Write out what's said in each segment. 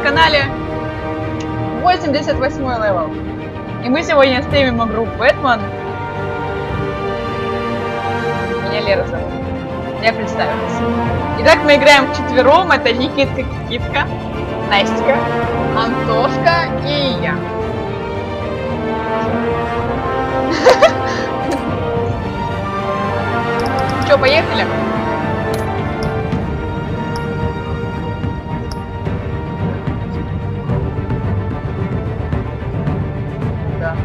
канале 88 левел. И мы сегодня стримим игру Бэтмен. Меня Лера зовут. Я представилась. Итак, мы играем вчетвером. Это Никитка, Китка, Настя, Антошка и я. Че, поехали? Да.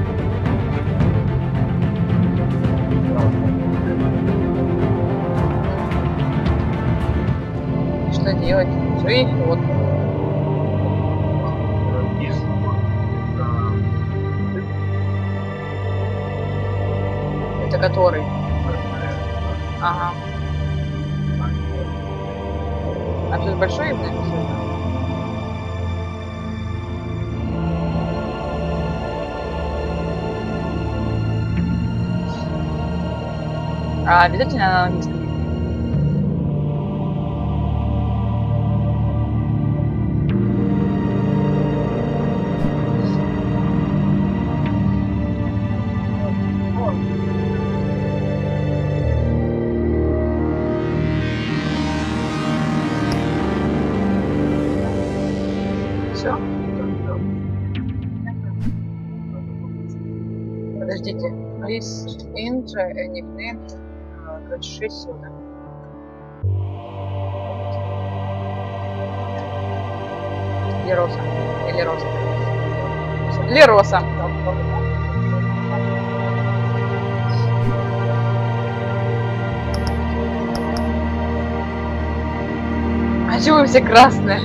Что делать? Жить, вот. Это который? Ага. А что, большой им написано? А обязательно на английском? Подождите. Please enter a nickname. Короче, 6 сюда. Лероса. Или Роса. Лероса. А чего вы все красные?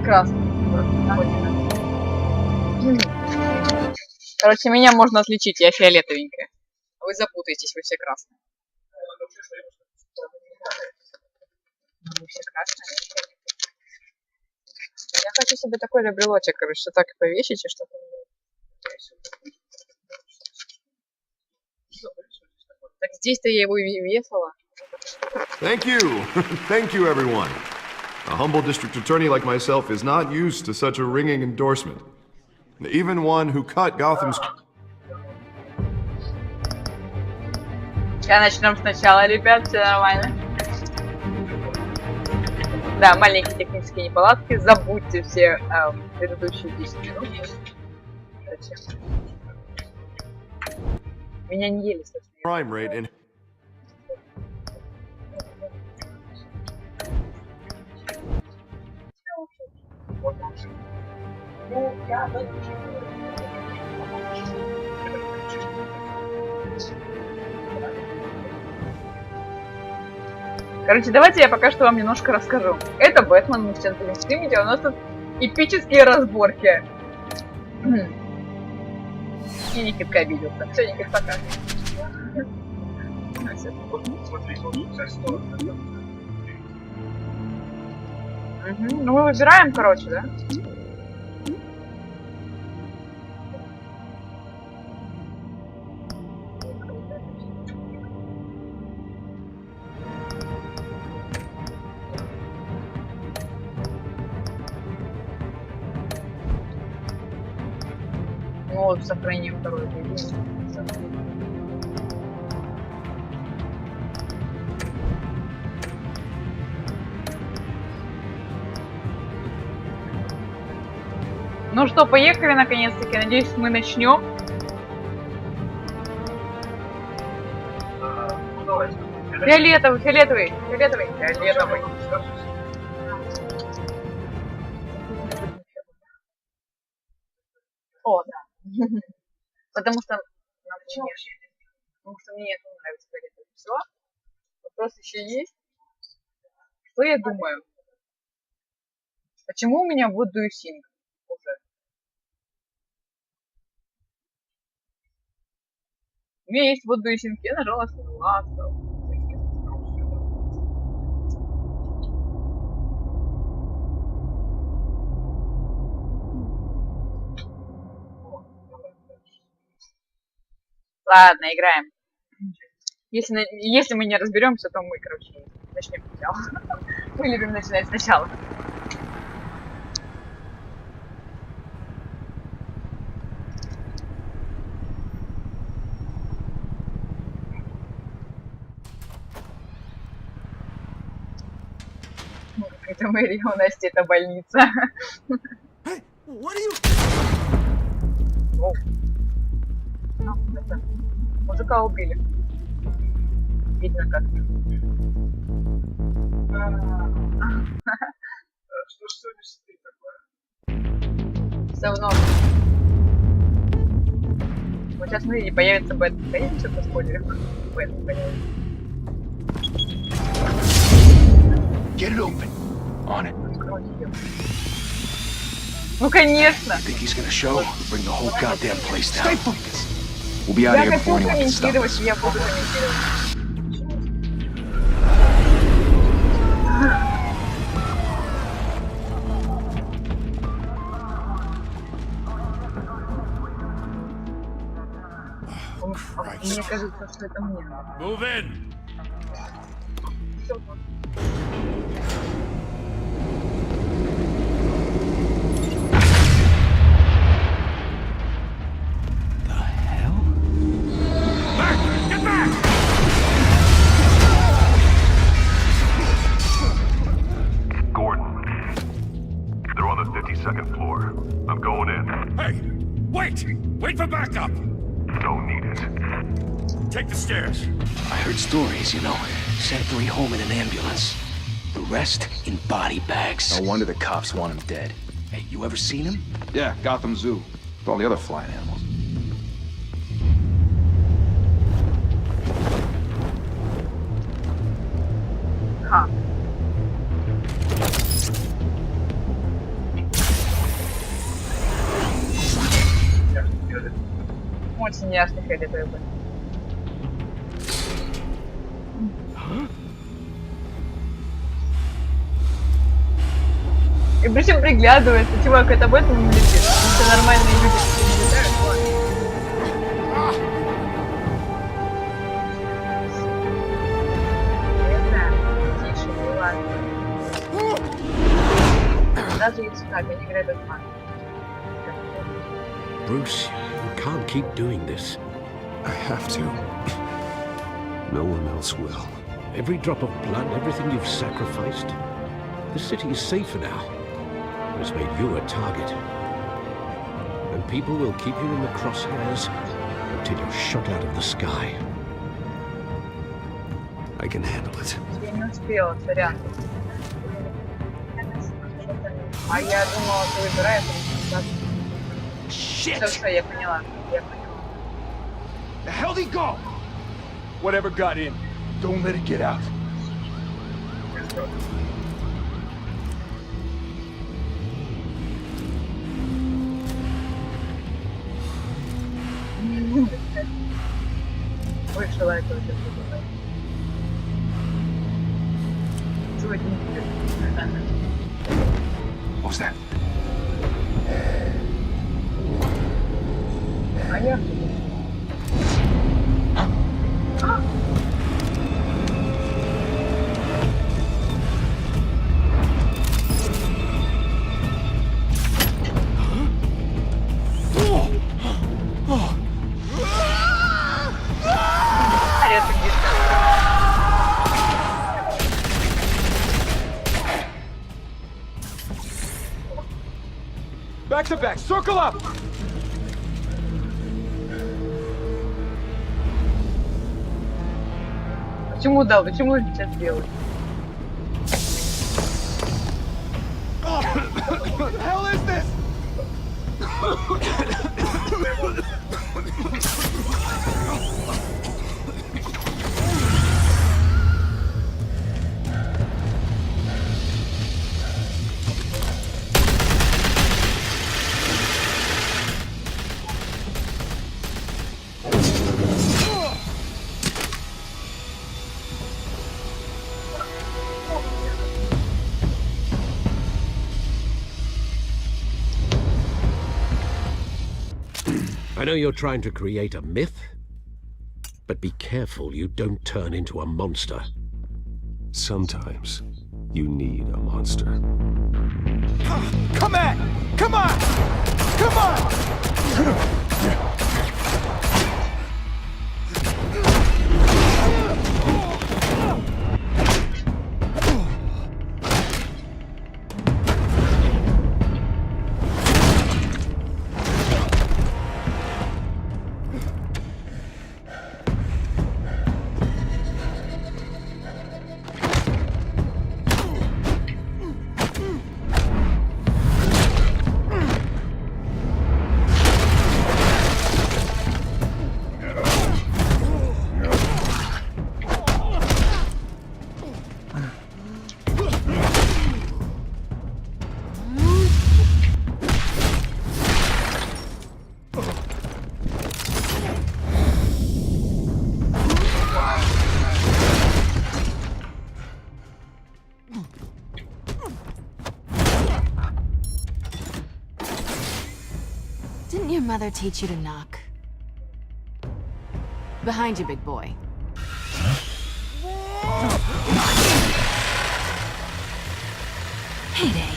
Красные. Короче, меня можно отличить, я фиолетовенькая. Вы запутаетесь, вы все красные. Вы все красные. Я хочу себе такой же брелочек, короче, что так и повесить, и что-то. Так здесь-то я его и весила. Thank you. Thank you, everyone. A humble district attorney like myself is not used to such a ringing endorsement. Even one who cut Gotham's... Сейчас начнем сначала, ребят, все нормально. Да, маленькие технические неполадки. Забудьте все предыдущие 10 минут. Зачем? Меня не ели, Crime rate in... Короче, давайте я пока что вам немножко расскажу. Это Бэтмен, мы сейчас будем стримить, а у нас тут эпические разборки. И Никитка обиделся. Все, Никит, пока. Ну мы выбираем, короче, да? Ну вот, сохраним второй видео. Ну что, поехали наконец-таки. Надеюсь, мы начнем. Фиолетовый, фиолетовый, фиолетовый, фиолетовый. О, да. Потому что мне это нравится фиолетовый. Все. Вопрос еще есть. Что я думаю? Почему у меня вот дуюсинг уже? У меня есть вот дуюсинг. Я нажала согласна. Ладно, играем. Если мы не разберемся, то мы, короче, начнем сначала. Мы любим начинать сначала. Это Мэри, у Насти это больница. Hey, what are you? Это... Мужика убили. Видно как-то. Что ж сегодня такое? Все в норме. Вот сейчас смотри, появится Бэтмен. Конечно, что-то спойлеров. Бэтмен появится. Get it open. On it. Ну конечно! Think he's gonna show? Bring the whole goddamn place down. We'll be out Я here хочу before anyone can stop комментировать, us. я буду комментировать. Мне кажется, что это мне. Move in. Всё. Get back! Gordon. They're on the 52nd floor. I'm going in. Hey, wait! Wait for backup! Don't need it. Take the stairs. I heard stories, you know. Sent 3 home in an ambulance. The rest in body bags. No wonder the cops want him dead. Hey, you ever seen him? Yeah, Gotham Zoo. With all the other flying animals. Ха. Очень ясно, Хэдди Бэйбэ. И причем приглядывается, чувак, это об этом не летит. Это нормальные люди, которые не летают, ладно. Это, тише, ну ладно. Даже если так, они играют от мат. Bruce, you can't keep doing this. I have to. No one else will. Every drop of blood, everything you've sacrificed. The city is safer now. It has made you a target. And people will keep you in the crosshairs until you're shot out of the sky. I can handle it. Я не успела, сорян. А я думала, ты выбираешь. Shit! Все, я поняла. Я поняла. The hell'd he go? Whatever got in, don't let it get out. Вышла этого сейчас выдавать. Сегодня не будет. What was that? А я... Back to back, circle up! Почему дал? Почему он сейчас делает? What the hell is this? I know you're trying to create a myth, but be careful you don't turn into a monster. Sometimes, You need a monster. Come at! Come on! Come on! Didn't your mother teach you to knock? Behind you, big boy. Heyday.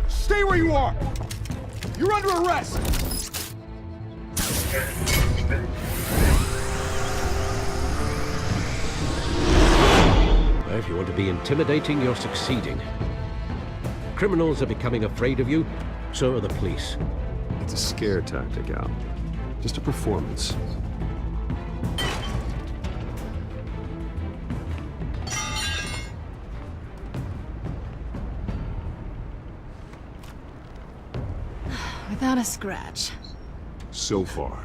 Stay where you are! You're under arrest! If you want to be intimidating, you're succeeding. Criminals are becoming afraid of you, so are the police. It's a scare tactic, Al. Just a performance. Without a scratch. So far.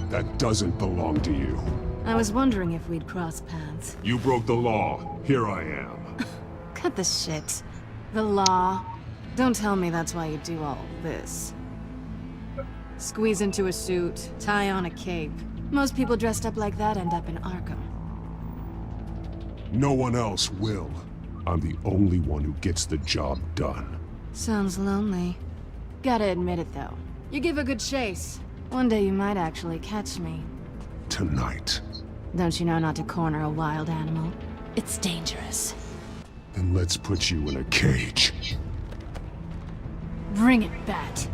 That doesn't belong to you. I was wondering if we'd cross paths. You broke the law. Here I am. Cut the shit. The law. Don't tell me that's why you do all this. Squeeze into a suit, tie on a cape. Most people dressed up like that end up in Arkham. No one else will. I'm the only one who gets the job done. Sounds lonely. Gotta admit it, though. You give a good chase. One day you might actually catch me. Tonight. Don't you know not to corner a wild animal? It's dangerous. Then let's put you in a cage. Bring it, Bat.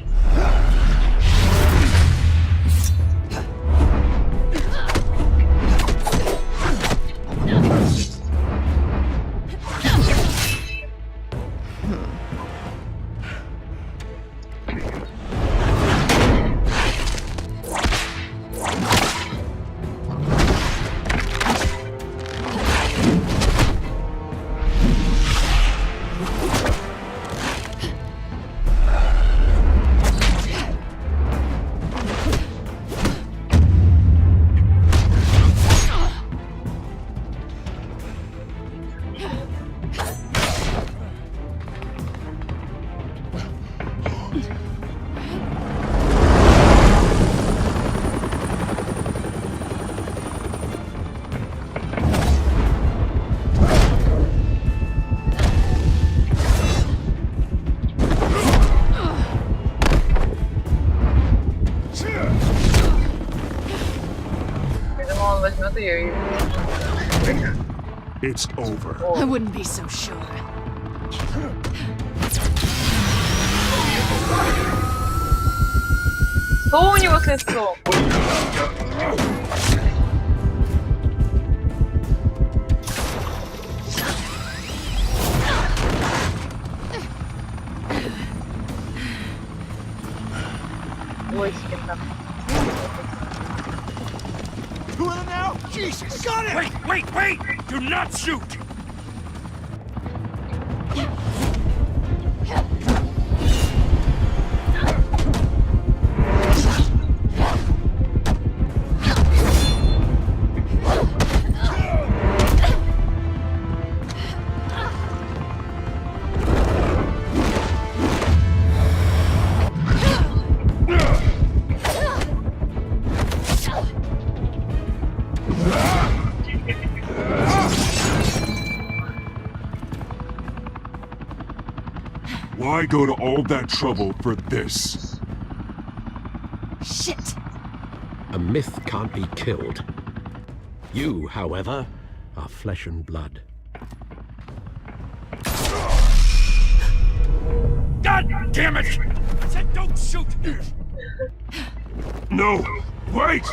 It's over. I wouldn't be so sure. Что у него с лицом? Ой, с кем там? You in now? Jesus! Got it! Wait, wait, wait! Do not shoot! Why go to all that trouble for this? Shit! A myth can't be killed. You, however, are flesh and blood. God damn it! I said don't shoot! No! Wait!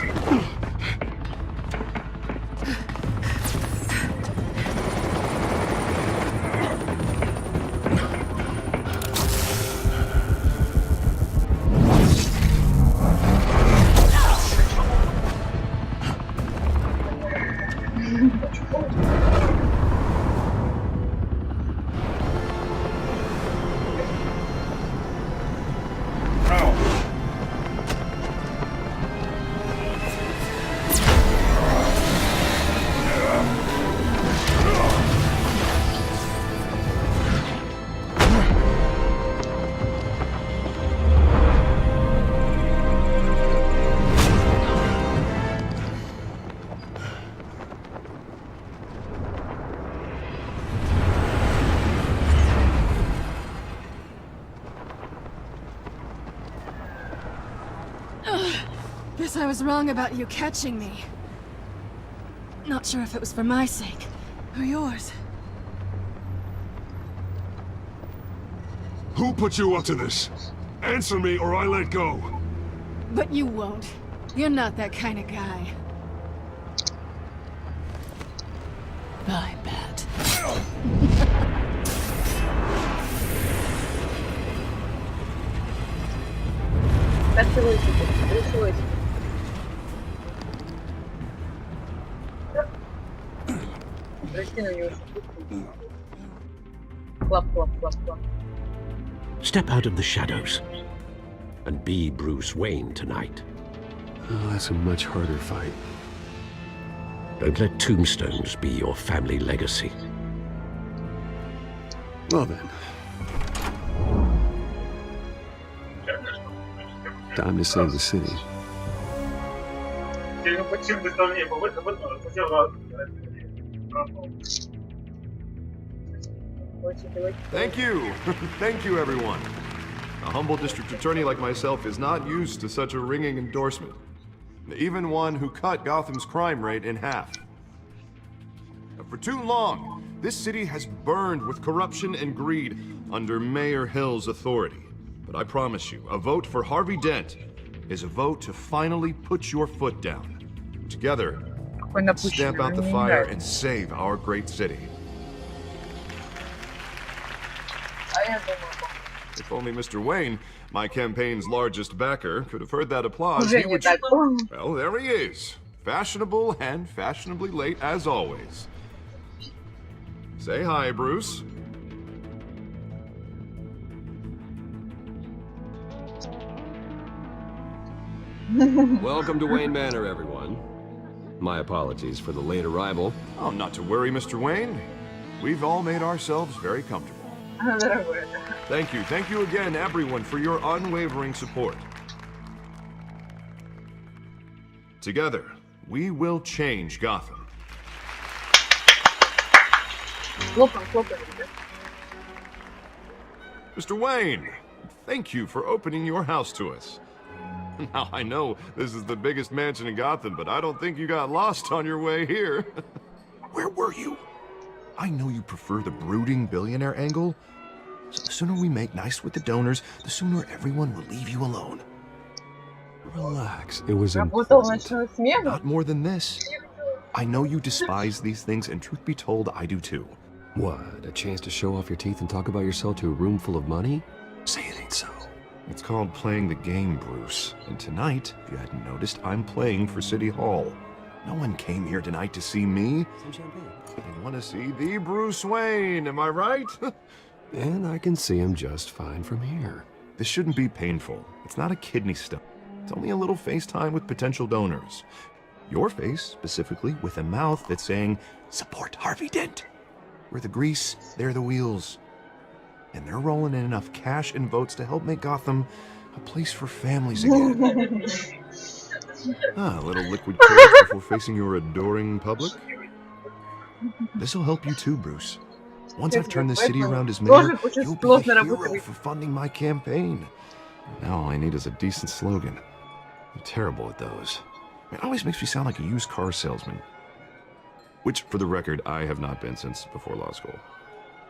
Guess I was wrong about you catching me. Not sure if it was for my sake or yours. Who put you up to this? Answer me or I let go. But you won't. You're not that kind of guy. I bet. Пришлось. Прости, на него клап, клап, клап, клап. Step out of the shadows and be Bruce Wayne tonight. Oh, that's a much harder fight. Don't let tombstones be your family legacy. Well then. Time to save the city. Thank you. Thank you, everyone. A humble district attorney like myself is not used to such a ringing endorsement. Even one who cut Gotham's crime rate in half. For too long, this city has burned with corruption and greed under Mayor Hill's authority. But I promise you, a vote for Harvey Dent is a vote to finally put your foot down. Together, stamp out the fire and save our great city. If only Mr. Wayne, my campaign's largest backer, could have heard that applause, he would... Well, there he is. Fashionable and fashionably late as always. Say hi, Bruce. Welcome to Wayne Manor, everyone. My apologies for the late arrival. Oh, not to worry, Mr. Wayne. We've all made ourselves very comfortable. Thank you again, everyone, for your unwavering support. Together, we will change Gotham. Mr. Wayne, thank you for opening your house to us. Now, I know this is the biggest mansion in Gotham, but I don't think you got lost on your way here. Where were you? I know you prefer the brooding billionaire angle, so the sooner we make nice with the donors, the sooner everyone will leave you alone. Relax, it was Not more than this. I know you despise these things, and truth be told, I do too. What, a chance to show off your teeth and talk about yourself to a room full of money? Say it ain't so. It's called playing the game, Bruce. And tonight, if you hadn't noticed, I'm playing for City Hall. No one came here tonight to see me. Some champagne. They want to see the Bruce Wayne, am I right? And I can see him just fine from here. This shouldn't be painful. It's not a kidney stone. It's only a little FaceTime with potential donors. Your face, specifically, with a mouth that's saying, support Harvey Dent. We're the grease, they're the wheels. And they're rolling in enough cash and votes to help make Gotham a place for families again. A little liquid courage before facing your adoring public. This'll help you too, Bruce. Once I've turned the city around as mayor, Должен очень you'll be сложно a работать. hero for funding my campaign. Now all I need is a decent slogan. I'm terrible at those. It always makes me sound like a used car salesman. Which, for the record, I have not been since before law school.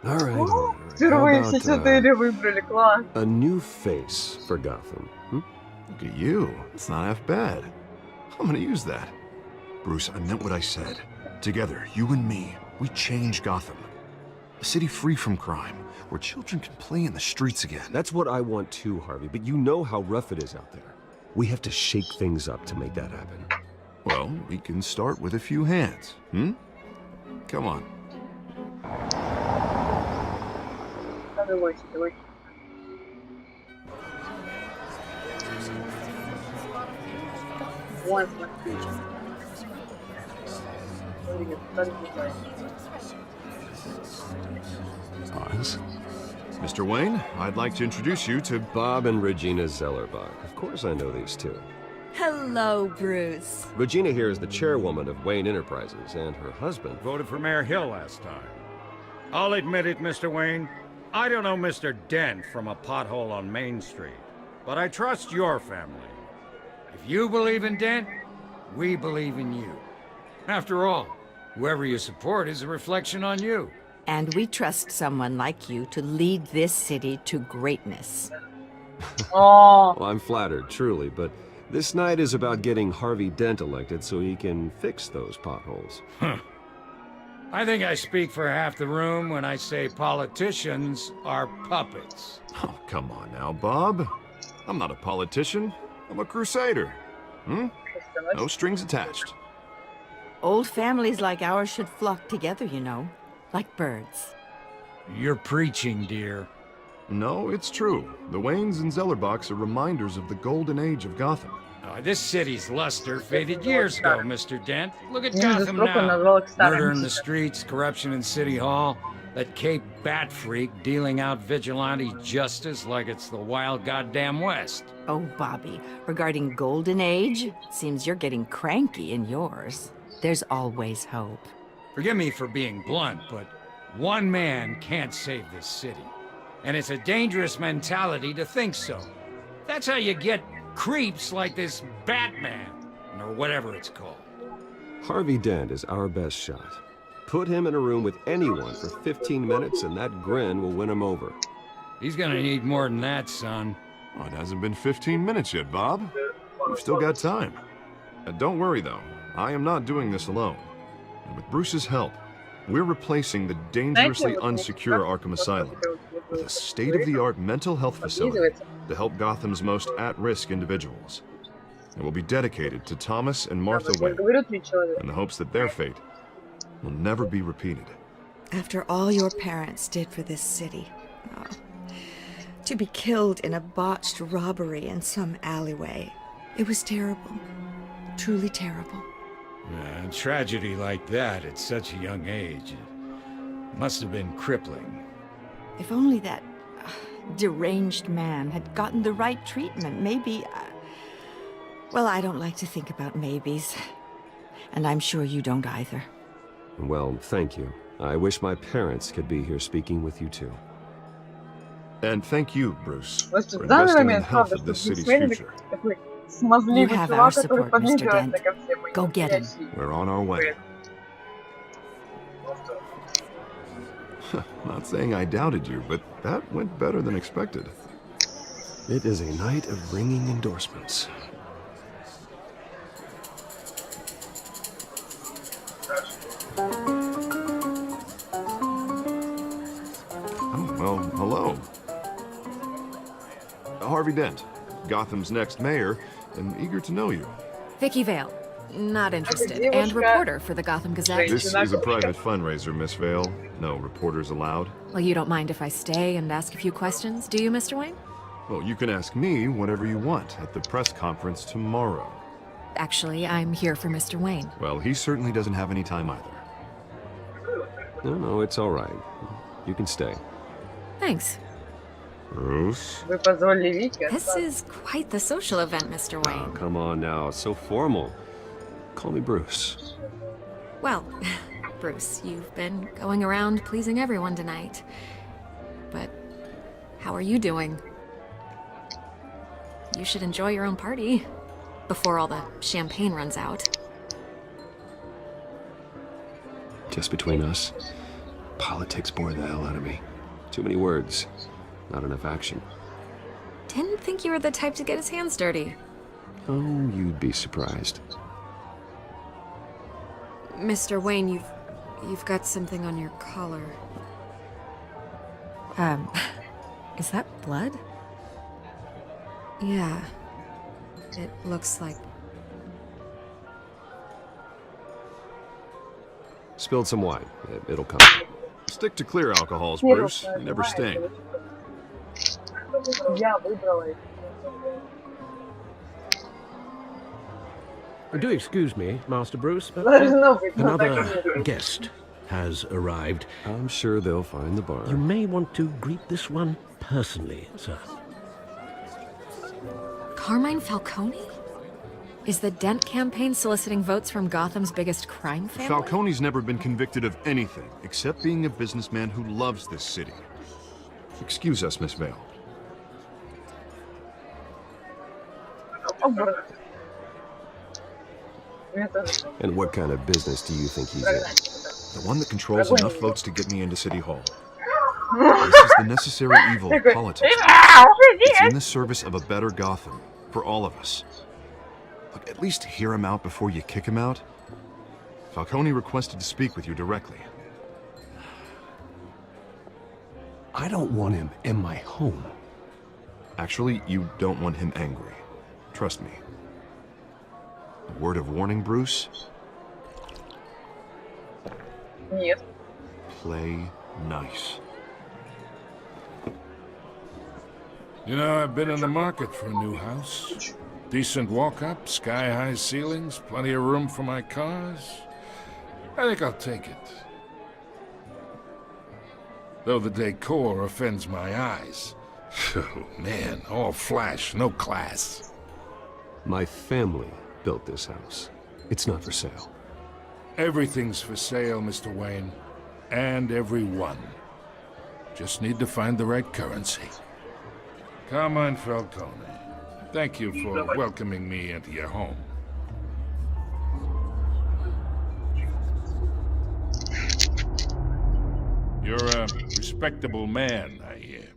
All right. How Впервые все about, 4 выбрали, класс. a new face for Gotham? Hmm? Look at you. It's not half bad. I'm gonna use that. Bruce, I meant what I said. Together, you and me, we change Gotham. A city free from crime, where children can play in the streets again. That's what I want too, Harvey, but you know how rough it is out there. We have to shake things up to make that happen. Well, we can start with a few hands, hmm? Come on. Pause. Mr. Wayne, I'd like to introduce you to Bob and Regina Zellerbach. Of course I know these two. Hello, Bruce. Regina here is the chairwoman of Wayne Enterprises, and her husband... Voted for Mayor Hill last time. I'll admit it, Mr. Wayne. I don't know Mr. Dent from a pothole on Main Street, but I trust your family. If you believe in Dent, we believe in you. After all, whoever you support is a reflection on you. And we trust someone like you to lead this city to greatness. Oh, Well, I'm flattered, truly, but this night is about getting Harvey Dent elected so he can fix those potholes. I think I speak for half the room when I say politicians are puppets. Oh, come on now, Bob. I'm not a politician. I'm a crusader. Hmm? No strings attached. Old families like ours should flock together, you know, like birds. You're preaching, dear. No, it's true. The Waynes and Zellerbachs are reminders of the golden age of Gotham. This city's luster faded years ago, Mr. Dent. Look at Не Gotham жестоко now. назвал их Murder in the старым. streets, corruption in City Hall, that Cape Bat freak dealing out vigilante justice like it's the wild goddamn West. Oh, Bobby, regarding Golden Age, seems you're getting cranky in yours. There's always hope. Forgive me for being blunt, but one man can't save this city. And it's a dangerous mentality to think so. That's how you get creeps like this Batman, or whatever it's called. Harvey Dent is our best shot. Put him in a room with anyone for 15 minutes and that grin will win him over. He's gonna need more than that, son. Oh, it hasn't been 15 minutes yet, Bob. We've still got time. Don't worry, though. I am not doing this alone. And with Bruce's help, we're replacing the dangerously unsecure Arkham Asylum with a state-of-the-art mental health facility to help Gotham's most at-risk individuals. It will be dedicated to Thomas and Martha Wayne in the hopes that their fate will never be repeated. After all your parents did for this city, to be killed in a botched robbery in some alleyway, it was terrible. Truly terrible. A tragedy like that at such a young age, it must have been crippling. If only that deranged man had gotten the right treatment, maybe... well, I don't like to think about maybes. And I'm sure you don't either. Well, thank you. I wish my parents could be here speaking with you too. And thank you, Bruce, Просто for в данный investing in the момент, health правда, of что this city's Брюс Уэйн future. такой You смазливый have чувак, our который support, Mr. подыгрывает Dent. ко всем Go get him. настоящий. We're on our way. Not saying I doubted you, but that went better than expected. It is a night of ringing endorsements. Oh, well, hello. Harvey Dent, Gotham's next mayor, and eager to know you. Vicky Vale. Not interested. девушка- And reporter for the Gotham Gazette. This is a private fundraiser, Miss Vale. No reporters allowed. Well, you don't mind if I stay and ask a few questions, do you, Mr. Wayne? Well, you can ask me whatever you want at the press conference tomorrow. Actually, I'm here for Mr. Wayne. Well, he certainly doesn't have any time either. No, it's all right. You can stay. Thanks. Bruce? Вы позволили Вике This остаться. is quite the social event, Mr. Oh, Wayne. come on now. It's so formal. Call me Bruce. Well, Bruce, you've been going around pleasing everyone tonight. But how are you doing? You should enjoy your own party before all the champagne runs out. Just between us, politics bore the hell out of me. Too many words, not enough action. Didn't think you were the type to get his hands dirty. Oh, you'd be surprised. Mr. Wayne, you've got something on your collar. Is that blood? Yeah. It looks like... Spilled some wine. It'll come. Stick to clear alcohols, Bruce. You never sting. Do excuse me, Master Bruce, but another guest has arrived. I'm sure they'll find the bar. You may want to greet this one personally, sir. Carmine Falcone? Is the Dent campaign soliciting votes from Gotham's biggest crime family? Falcone's never been convicted of anything, except being a businessman who loves this city. Excuse us, Miss Vale. And what kind of business do you think he's in? The one that controls enough votes to get me into City Hall. This is the necessary evil of politics. It's in the service of a better Gotham, for all of us. Look, at least hear him out before you kick him out. Falcone requested to speak with you directly. I don't want him in my home. Actually, you don't want him angry. Trust me. A word of warning, Bruce? Нет. Play nice. You know, I've been in the market for a new house. Decent walk-up, sky-high ceilings, plenty of room for my cars. I think I'll take it. Though the decor offends my eyes. Oh, man, all flash, no class. My family built this house. It's not for sale. Everything's for sale, Mr. Wayne. And everyone. Just need to find the right currency. Carmine Falcone, thank you for welcoming me into your home. You're a respectable man, I hear.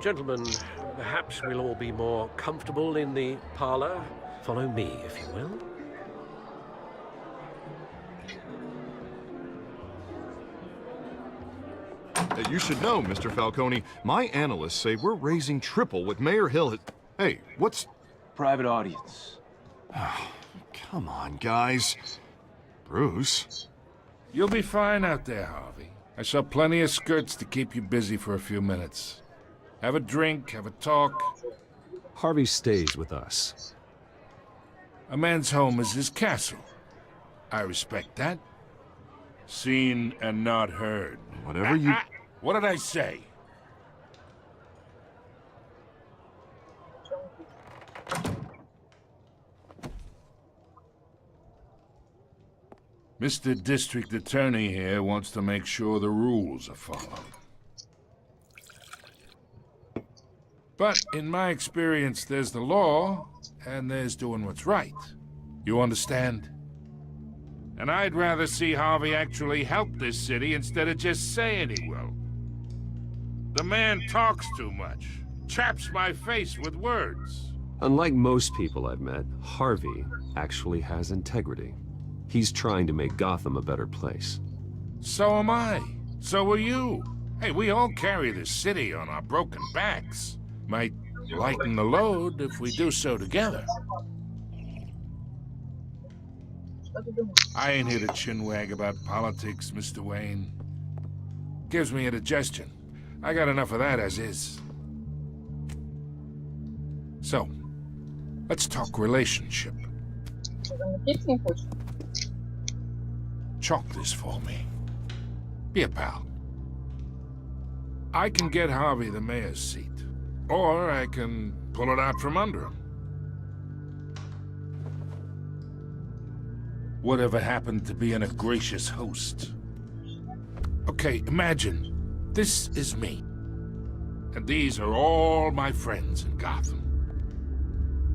Gentlemen, perhaps we'll all be more comfortable in the parlor. Follow me, if you will. You should know, Mr. Falcone, my analysts say we're raising triple what Mayor Hill has... Hey, what's... Private audience. Oh, come on, guys. Bruce? You'll be fine out there, Harvey. I saw plenty of skirts to keep you busy for a few minutes. Have a drink, have a talk. Harvey stays with us. A man's home is his castle. I respect that. Seen and not heard. Whatever you... What did I say? Mr. District Attorney here wants to make sure the rules are followed. But in my experience, there's the law, and there's doing what's right. You understand? And I'd rather see Harvey actually help this city instead of just saying he will. The man talks too much, chaps my face with words. Unlike most people I've met, Harvey actually has integrity. He's trying to make Gotham a better place. So am I. So are you. Hey, we all carry this city on our broken backs. Might lighten the load if we do so together. I ain't here to chinwag about politics, Mr. Wayne. Gives me indigestion. I got enough of that as is. So, let's talk relationship. Chalk this for me. Be a pal. I can get Harvey the mayor's seat, or I can pull it out from under him. Whatever happened to being a gracious host? Okay, imagine, this is me. And these are all my friends in Gotham.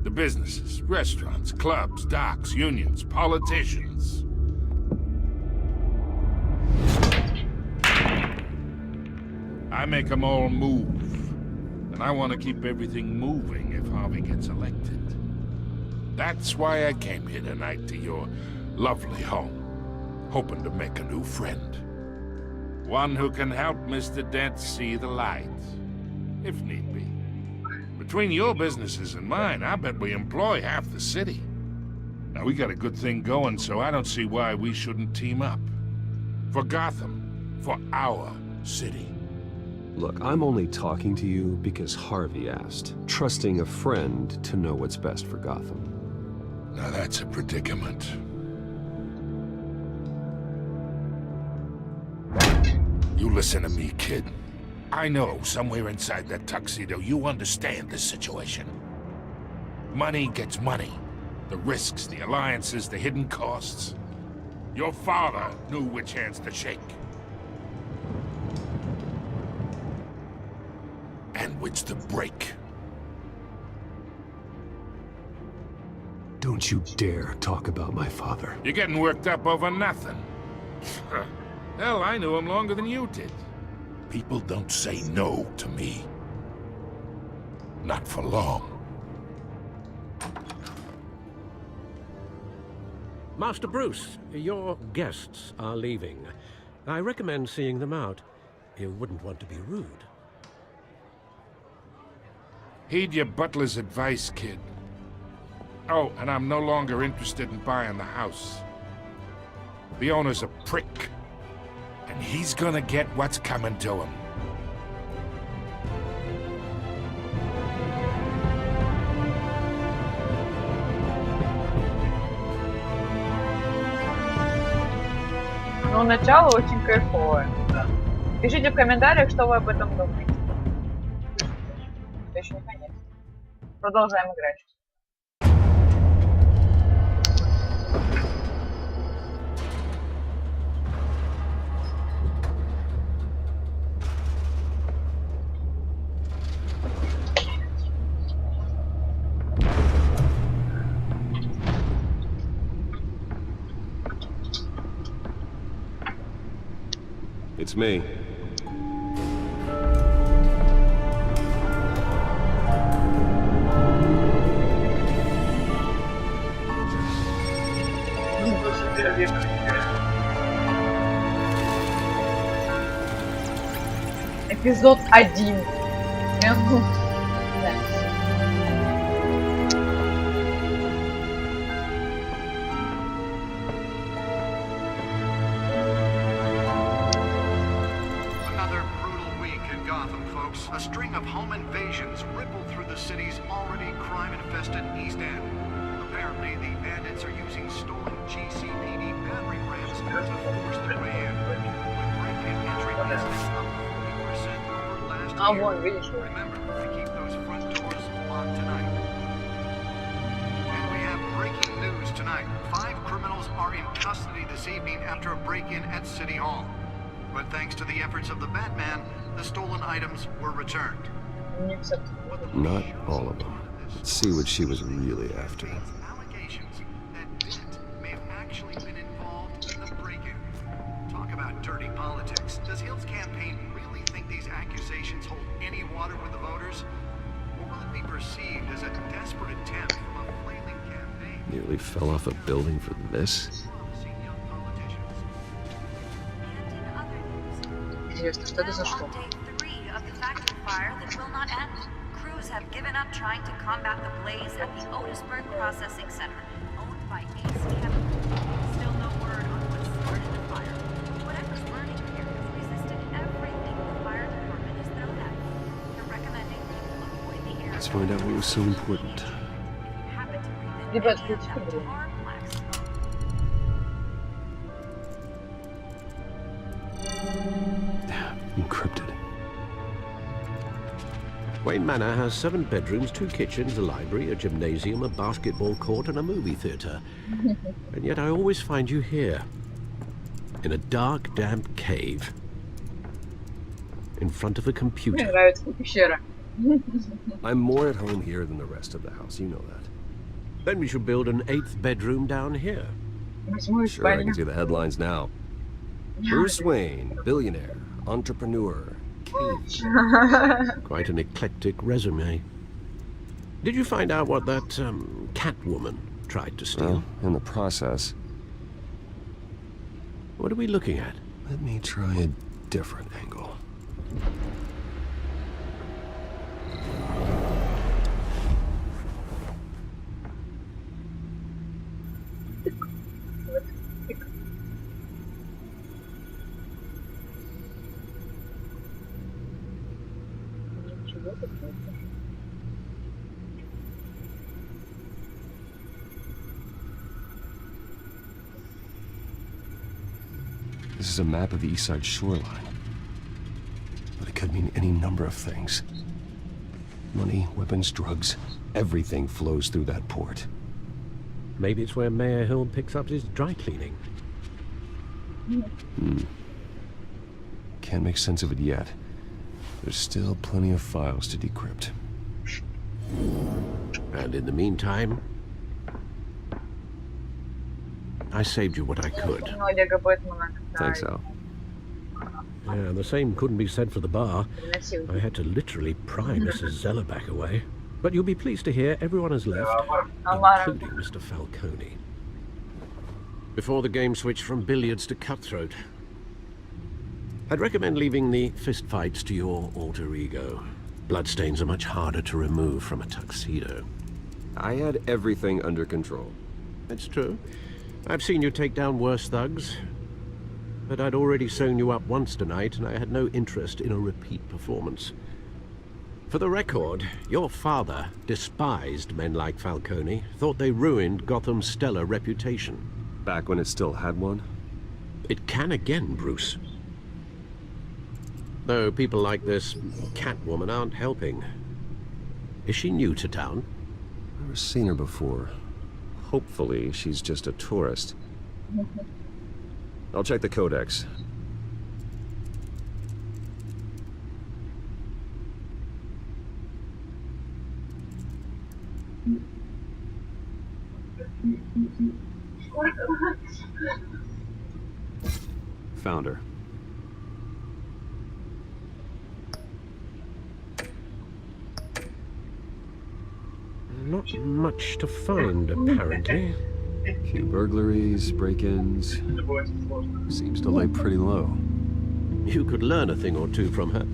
The businesses, restaurants, clubs, docks, unions, politicians. I make them all move. And I want to keep everything moving if Harvey gets elected. That's why I came here tonight to your lovely home, hoping to make a new friend. One who can help Mr. Dent see the light, if need be. Between your businesses and mine, I bet we employ half the city. Now, we got a good thing going, so I don't see why we shouldn't team up. For Gotham, for our city. Look, I'm only talking to you because Harvey asked, trusting a friend to know what's best for Gotham. Now that's a predicament. You listen to me, kid. I know somewhere inside that tuxedo you understand this situation. Money gets money. The risks, the alliances, the hidden costs. Your father knew which hands to shake. And which to break. Don't you dare talk about my father. You're getting worked up over nothing. Hell, I knew him longer than you did. People don't say no to me. Not for long. Master Bruce, your guests are leaving. I recommend seeing them out. You wouldn't want to be rude. Heed your butler's advice, kid. Oh, and I'm no longer interested in buying the house. The owner's a prick. And he's gonna get what's coming to him. Ну, начало очень кайфовое. Да. Пишите в комментариях, что вы об этом думаете. Это еще не конец. Продолжаем играть. It's me. Эпизод 1. A string of home invasions rippled through the city's already crime-infested East End. Apparently, the bandits are using stolen GCPD battering rams to force their way in. With break-in entry incidents up 40% over last year. Remember to keep those front doors locked tonight. And we have breaking news tonight. 5 criminals are in custody this evening after a break-in at City Hall. But thanks to the efforts of the Batman, the stolen items were returned. Not all of them. Let's see what she was really after. Allegations that Dent may have actually been involved in the break-in. Talk about dirty politics. Does Hill's campaign really think these accusations hold any water with the voters? Or will it be perceived as a desperate attempt from a flailing campaign? Nearly fell off a building for this? Интересно, что это за что? Fire that will not end. Crews have given up trying to combat the blaze at the Otisburg Processing Center, owned by AC Chemical. Still no word on what started the fire. Whatever's burning here has resisted everything the fire department has thrown at it. They're recommending people avoid the area. Let's find out what was so important. Ребят, включите игру. Encrypted. Wayne Manor has 7 bedrooms, 2 kitchens, a library, a gymnasium, a basketball court, and a movie theatre. And yet I always find you here, in a dark, damp cave, in front of a computer. Мне нравится пещера. I'm more at home here than the rest of the house, you know that. Then we should build an 8th bedroom down here. Sure, I can see the headlines now. Bruce Wayne, billionaire, entrepreneur, cage. Quite an eclectic resume. Did you find out what that, Catwoman tried to steal? Well, in the process. What are we looking at? Let me try a different angle. This is a map of the East Side shoreline. But it could mean any number of things. Money, weapons, drugs, everything flows through that port. Maybe it's where Mayor Hill picks up his dry cleaning. Can't make sense of it yet. There's still plenty of files to decrypt. And in the meantime, I saved you what I could. Thanks, Al. Yeah, the same couldn't be said for the bar. I had to literally pry Mrs. Zeller back away. But you'll be pleased to hear everyone has left, including Mr. Falcone. Before the game switched from billiards to cutthroat. I'd recommend leaving the fistfights to your alter ego. Bloodstains are much harder to remove from a tuxedo. I had everything under control. It's true. I've seen you take down worse thugs. But I'd already sewn you up once tonight, and I had no interest in a repeat performance. For the record, your father despised men like Falcone, thought they ruined Gotham's stellar reputation. Back when it still had one? It can again, Bruce. Though people like this Catwoman aren't helping. Is she new to town? Never seen her before. Hopefully, she's just a tourist. I'll check the codex. Found her. Not much to find, apparently. Few burglaries, break-ins. Seems to lay pretty low. You could learn a thing or two from her.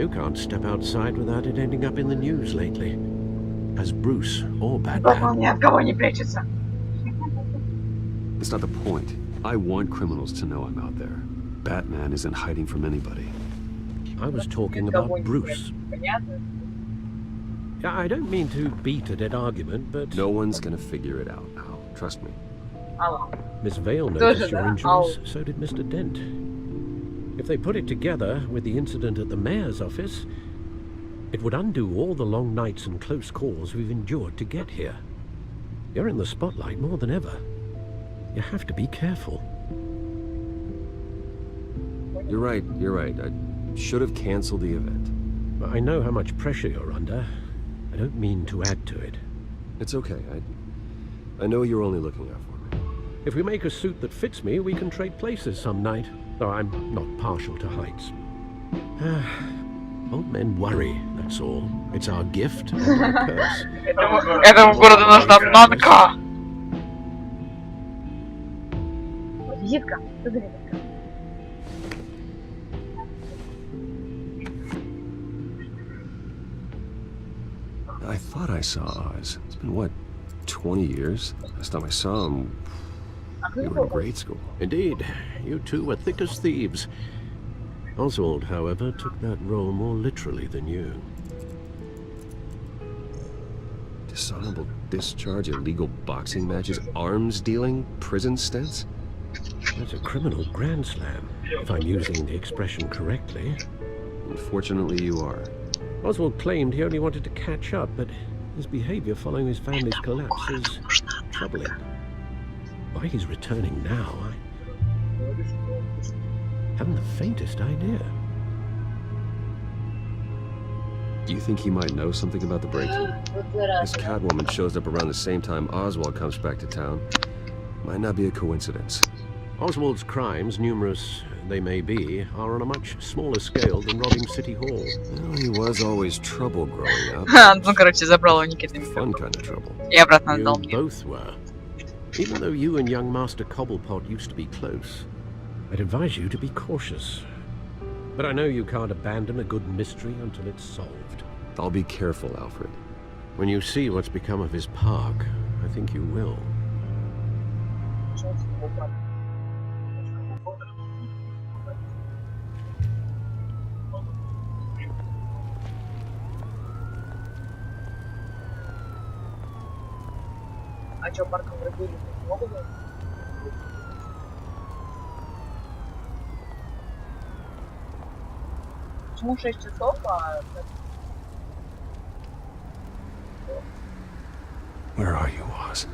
You can't step outside without it ending up in the news lately. As Bruce or Batman. It's not the point. I want criminals to know I'm out there. Batman isn't hiding from anybody. I was talking about Bruce. I don't mean to beat a dead argument, but... No one's gonna figure it out, Al. Trust me. Miss Vale noticed your injuries, so did Mr. Dent. If they put it together with the incident at the mayor's office, it would undo all the long nights and close calls we've endured to get here. You're in the spotlight more than ever. You have to be careful. You're right. I should have canceled the event. I know how much pressure you're under. I don't mean to add to it. It's okay. I know you're only looking out for me. If we make a suit that fits me, we can trade places some night. Though I'm not partial to heights. Old men worry, that's all. It's our gift and our curse. Этому городу нужна обманка. Визитка? Что за визитка? I thought I saw Oz. It's been, what, 20 years? Last time I saw him, we were in grade school. Indeed. You two were thick as thieves. Oswald, however, took that role more literally than you. Dishonorable discharge, illegal boxing matches, arms dealing, prison stints? That's a criminal grand slam, if I'm using the expression correctly. Unfortunately, you are. Oswald claimed he only wanted to catch up, but his behavior following his family's collapse is troubling. Why he's returning now, I haven't the faintest idea. Do you think he might know something about the break-in? This Catwoman shows up around the same time Oswald comes back to town. Might not be a coincidence. Oswald's crimes, numerous they may be, are on a much smaller scale than robbing City Hall. Well, he was always trouble growing up. Ну, короче, забрал у Никиты. Fun kind of trouble. И обратно You отдал мне. both were. Even though you and young Master Cobblepot used to be close, I'd advise you to be cautious. But I know you can't abandon a good mystery until it's solved. I'll be careful, Alfred. When you see what's become of his park, I think you will. А чё, парком врубили? Могут быть? Почему 6 часов, а... Where are you, Oz?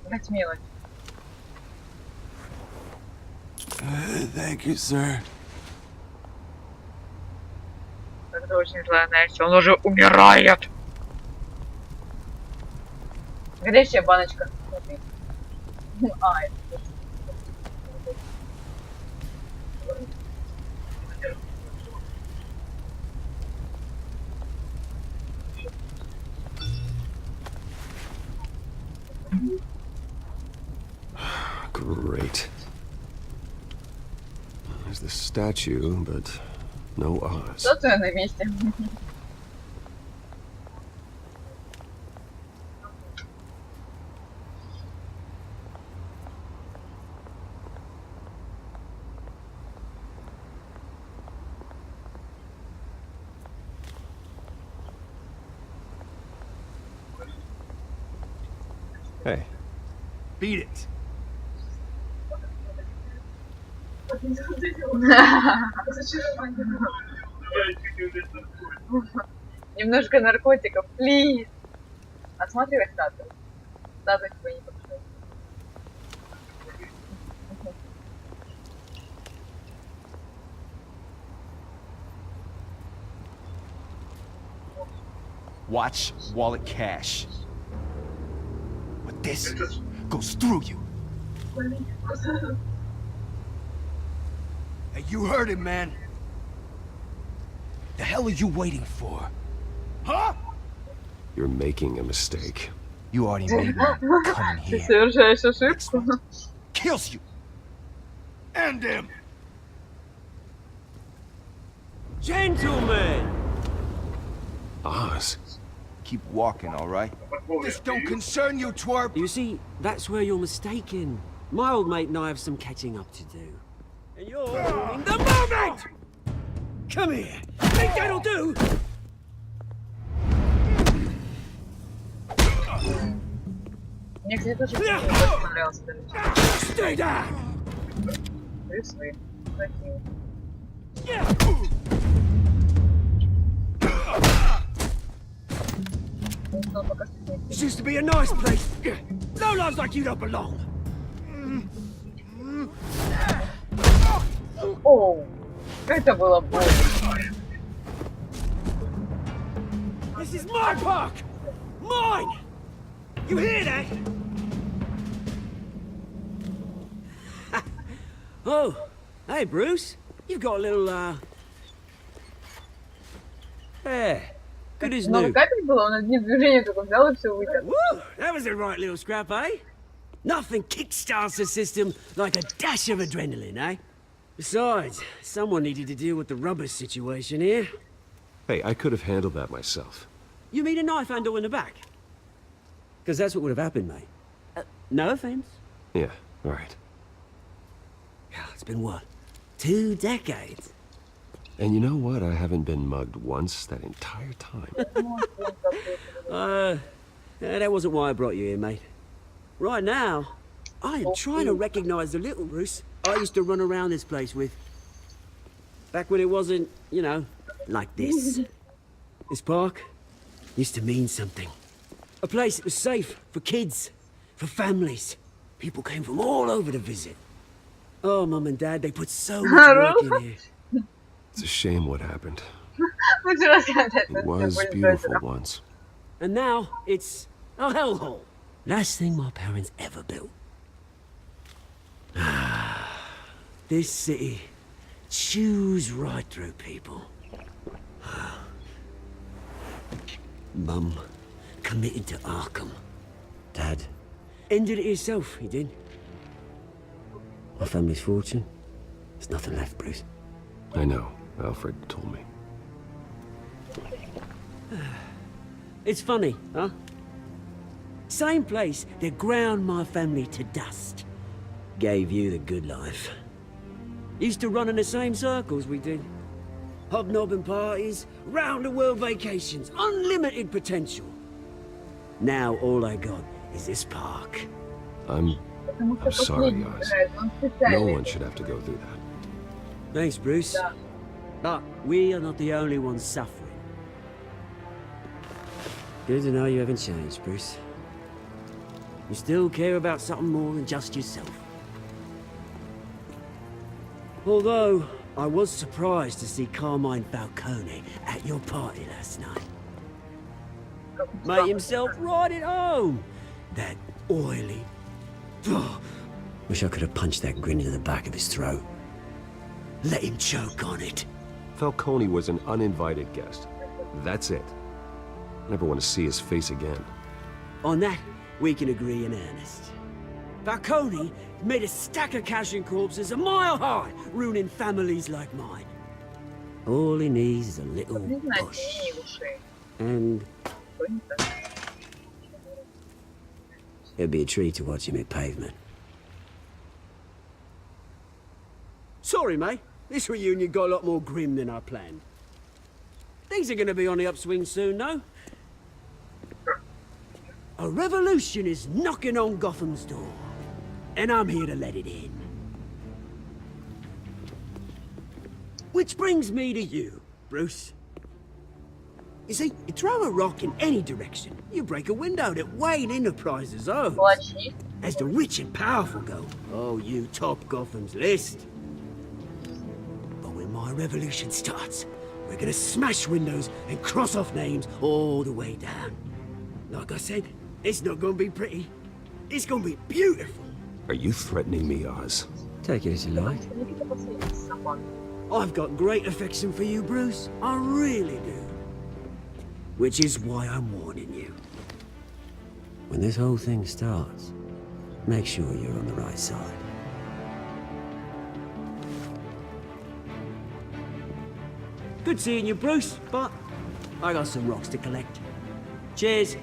Затмилось. Thank you, sir. Это очень злая Нэнси. Он уже умирает. Где еще баночка? А, это... Great. There's the statue, but no Oz. Статуя на месте. Hey. Beat it. Немножко наркотиков, плиз. Осматривай статую. Статуя типа не подходит. Watch wallet cash. But this goes through you. Hey, you heard it, man. The hell are you waiting for? Huh? You're making a mistake. You already made one coming Ты here. совершаешь ошибку. Kills you. And him. Gentlemen! Oz. Keep walking, all right? This don't concern you, twerp. You see, that's where you're mistaken. My old mate and I have some catching up to do. And you're ruining the moment! Come here. Think that'll do? Мне, кстати, тоже очень понравился этот фильм. Stay down! Брюс Уэйн. Красиво. This used to be a nice place. No lives like you don't belong. Оу, это было больно. This is my park! Mine! You hear that? Oh, hey Bruce. You've got a little, Yeah, good as Много new. капель было, он одним движением только взял и все вытер. Woo! That was a right little scrap, eh? Nothing kickstarts the system like a dash of adrenaline, eh? Besides, someone needed to deal with the rubber situation here. Hey, I could have handled that myself. You mean a knife handle in the back? Because that's what would have happened, mate. No offense. Yeah, all right. Yeah, it's been what? 2 decades? And you know what? I haven't been mugged once that entire time. That wasn't why I brought you here, mate. Right now, I am trying to recognize the little Bruce I used to run around this place with. Back when it wasn't, you know, like this. This park used to mean something. A place that was safe for kids, for families. People came from all over to visit. Oh, Mum and Dad, they put so much work in here. It's a shame what happened. Muchas gracias. It was beautiful once. And now, it's a hellhole. Last thing my parents ever built. This city chews right through people. Mum committed to Arkham. Dad ended it himself, he did. My family's fortune, there's nothing left, Bruce. I know. Alfred told me. It's funny, huh? Same place that ground my family to dust. Gave you the good life. Used to run in the same circles we did. Hobnobbing parties, round-the-world vacations, unlimited potential. Now all I got is this park. I'm sorry, Oz. No one should have to go through that. Thanks, Bruce. But we are not the only ones suffering. Good to know you haven't changed, Bruce. You still care about something more than just yourself. Although, I was surprised to see Carmine Falcone at your party last night. Made himself right at home. That oily... Wish I could have punched that grin into the back of his throat. Let him choke on it. Falcone was an uninvited guest. That's it. I never want to see his face again. On that, we can agree in earnest. Falcone made a stack of cash and corpses a mile high, ruining families like mine. All he needs is a little push. And... it'd be a treat to watch him hit pavement. Sorry, mate. This reunion got a lot more grim than I planned. Things are gonna be on the upswing soon, though. A revolution is knocking on Gotham's door. And I'm here to let it in. Which brings me to you, Bruce. You see, you throw a rock in any direction, you break a window that Wayne Enterprises owns. As the rich and powerful go, oh, you top Gotham's list. But when my revolution starts, we're gonna smash windows and cross off names all the way down. Like I said, it's not gonna be pretty. It's gonna be beautiful. Are you threatening me, Oz? Take it as you like. I've got great affection for you, Bruce. I really do. Which is why I'm warning you. When this whole thing starts, make sure you're on the right side. Good seeing you, Bruce, but I got some rocks to collect. Cheers.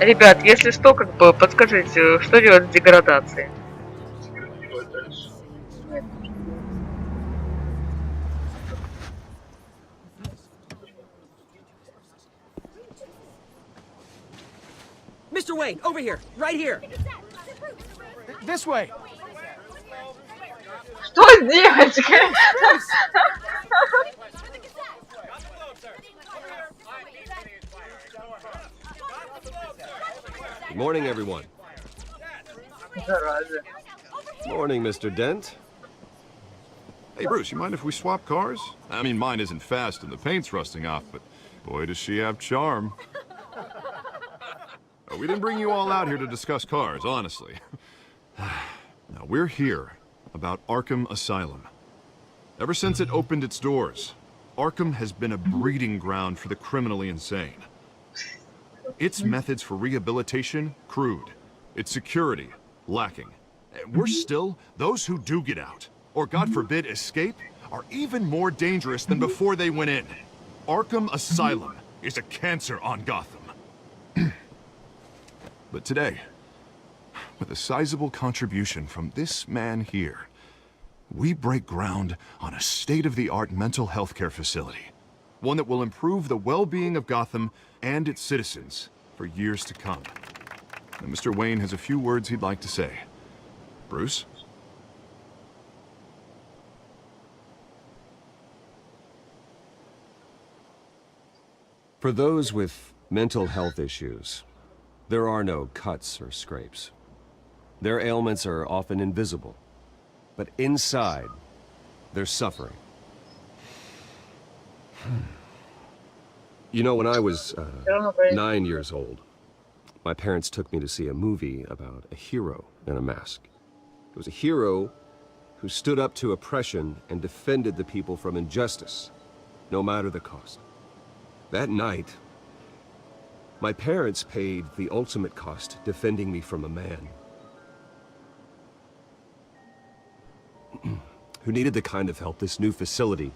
Ребят, если что, как бы подскажите, что делать с деградацией? Mr. Wayne, over here, right here. This way. Что с девочкой? Good morning, everyone. Morning, Mr. Dent. Hey, Bruce, you mind if we swap cars? I mean, mine isn't fast and the paint's rusting off, but boy, does she have charm. We didn't bring you all out here to discuss cars, honestly. Now, we're here about Arkham Asylum. Ever since it opened its doors, Arkham has been a breeding ground for the criminally insane. Its methods for rehabilitation, crude. Its security, lacking. Worse still, those who do get out, or God forbid escape, are even more dangerous than before they went in. Arkham Asylum is a cancer on Gotham. But today, with a sizable contribution from this man here, we break ground on a state-of-the-art mental health care facility. One that will improve the well-being of Gotham and its citizens for years to come. And Mr. Wayne has a few words he'd like to say. Bruce? For those with mental health issues, there are no cuts or scrapes. Their ailments are often invisible, but inside, they're suffering. You know, when I was 9 years old, my parents took me to see a movie about a hero in a mask. It was a hero who stood up to oppression and defended the people from injustice, no matter the cost. That night, my parents paid the ultimate cost defending me from a man who needed the kind of help this new facility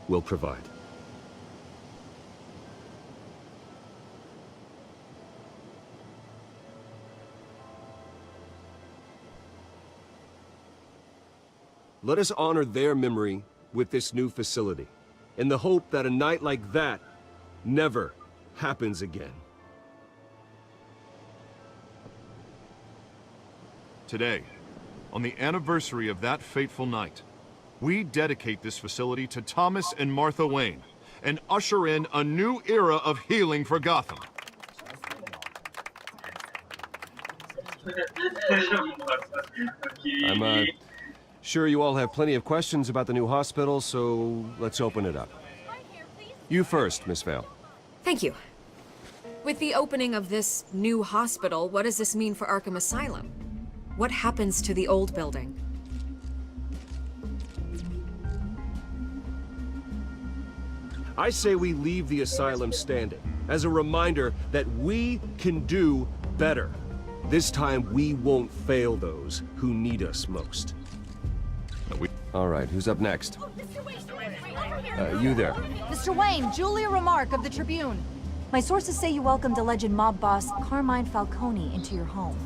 will provide. Let us honor their memory with this new facility, in the hope that a night like that never happens again. Today, on the anniversary of that fateful night, we dedicate this facility to Thomas and Martha Wayne and usher in a new era of healing for Gotham. I'm sure you all have plenty of questions about the new hospital, so let's open it up. You first, Miss Vale. Thank you. With the opening of this new hospital, what does this mean for Arkham Asylum? What happens to the old building? I say we leave the asylum standing, as a reminder that we can do better. This time, we won't fail those who need us most. All right, who's up next? You there. Mr. Wayne, Julia Remark of the Tribune. My sources say you welcomed alleged mob boss Carmine Falcone into your home.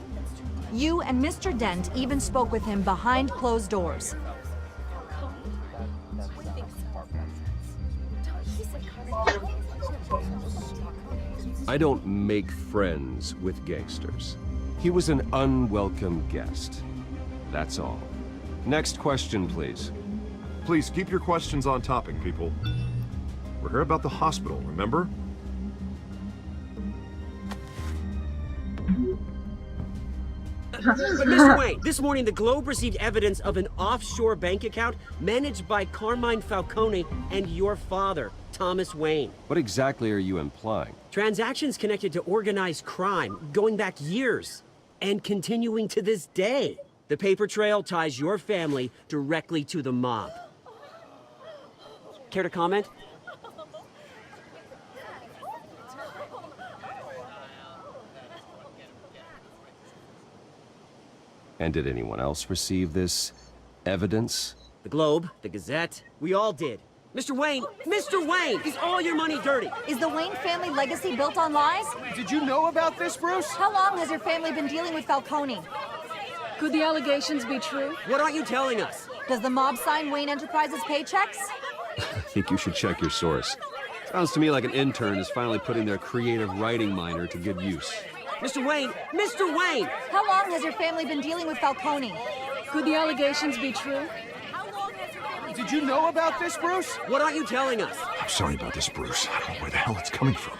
You and Mr. Dent even spoke with him behind closed doors. I don't make friends with gangsters. He was an unwelcome guest. That's all. Next question, please. Please keep your questions on topic, people. We're here about the hospital, remember? But Mr. Wayne, this morning the Globe received evidence of an offshore bank account managed by Carmine Falcone and your father, Thomas Wayne. What exactly are you implying? Transactions connected to organized crime, going back years, and continuing to this day. The paper trail ties your family directly to the mob. Care to comment? And did anyone else receive this evidence? The Globe, the Gazette, we all did. Mr. Wayne, is all your money dirty? Is the Wayne family legacy built on lies? Did you know about this, Bruce? How long has your family been dealing with Falcone? Could the allegations be true? What aren't you telling us? Does the mob sign Wayne Enterprises paychecks? I think you should check your source. Sounds to me like an intern is finally putting their creative writing minor to good use. Mr. Wayne! How long has your family been dealing with Falcone? Could the allegations be true? Did you know about this, Bruce? What aren't you telling us? I'm sorry about this, Bruce. I don't know where the hell it's coming from.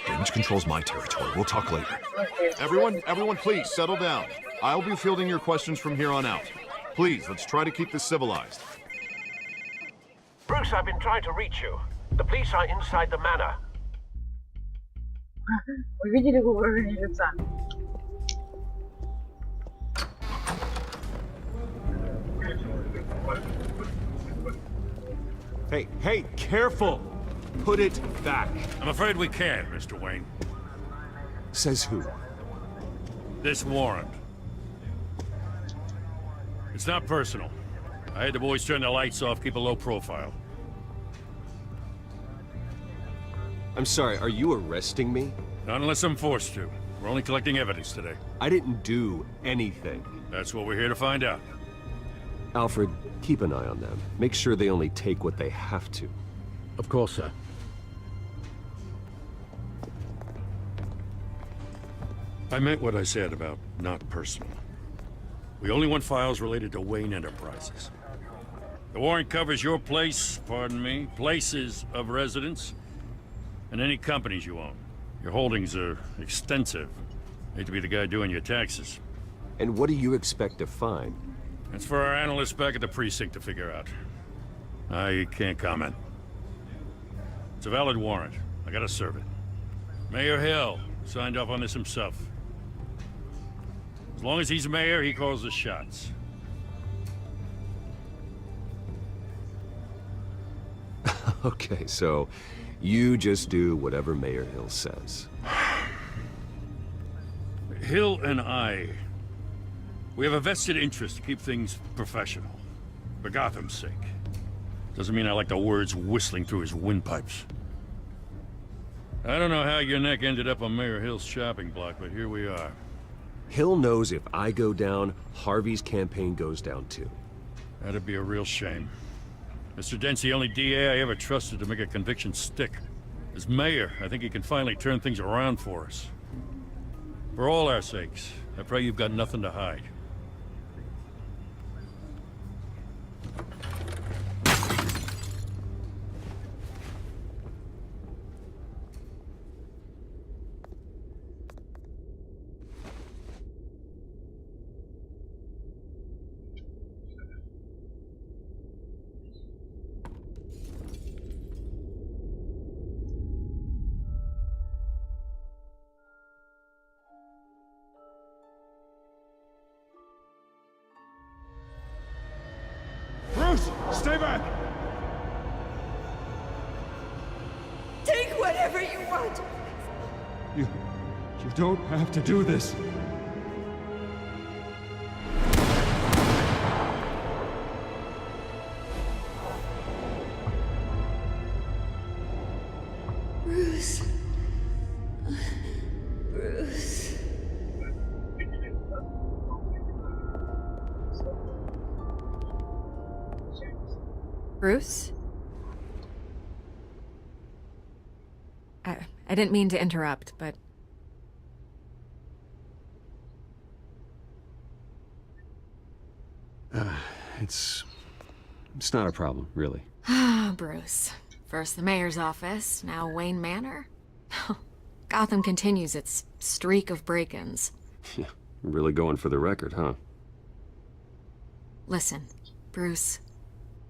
Damage control's my territory. We'll talk later. Everyone, please, settle down. I'll be fielding your questions from here on out. Please, let's try to keep this civilized. Bruce, I've been trying to reach you. The police are inside the manor. Вы видели выражение лица? Hey, careful! Put it back. I'm afraid we can't, Mr. Wayne. Says who? This warrant. It's not personal. I had the boys turn the lights off, keep a low profile. I'm sorry, are you arresting me? Not unless I'm forced to. We're only collecting evidence today. I didn't do anything. That's what we're here to find out. Alfred, keep an eye on them. Make sure they only take what they have to. Of course, sir. I meant what I said about not personal. We only want files related to Wayne Enterprises. The warrant covers your place, pardon me, places of residence, and any companies you own. Your holdings are extensive. Hate to be the guy doing your taxes. And what do you expect to find? That's for our analysts back at the precinct to figure out. I can't comment. It's a valid warrant. I gotta serve it. Mayor Hill signed off on this himself. As long as he's mayor, he calls the shots. Okay, so you just do whatever Mayor Hill says. Hill and I, we have a vested interest to keep things professional. For Gotham's sake. Doesn't mean I like the words whistling through his windpipes. I don't know how your neck ended up on Mayor Hill's shopping block, but here we are. Hill knows if I go down, Harvey's campaign goes down too. That'd be a real shame. Mr. Dent's the only DA I ever trusted to make a conviction stick. As mayor, I think he can finally turn things around for us. For all our sakes, I pray you've got nothing to hide. Bruce, stay back! Take whatever you want. You don't have to do this. Bruce. Bruce. Bruce? I didn't mean to interrupt, but... It's not a problem, really. Ah, Bruce. First the mayor's office, now Wayne Manor. Gotham continues its streak of break-ins. Yeah, really going for the record, huh? Listen, Bruce.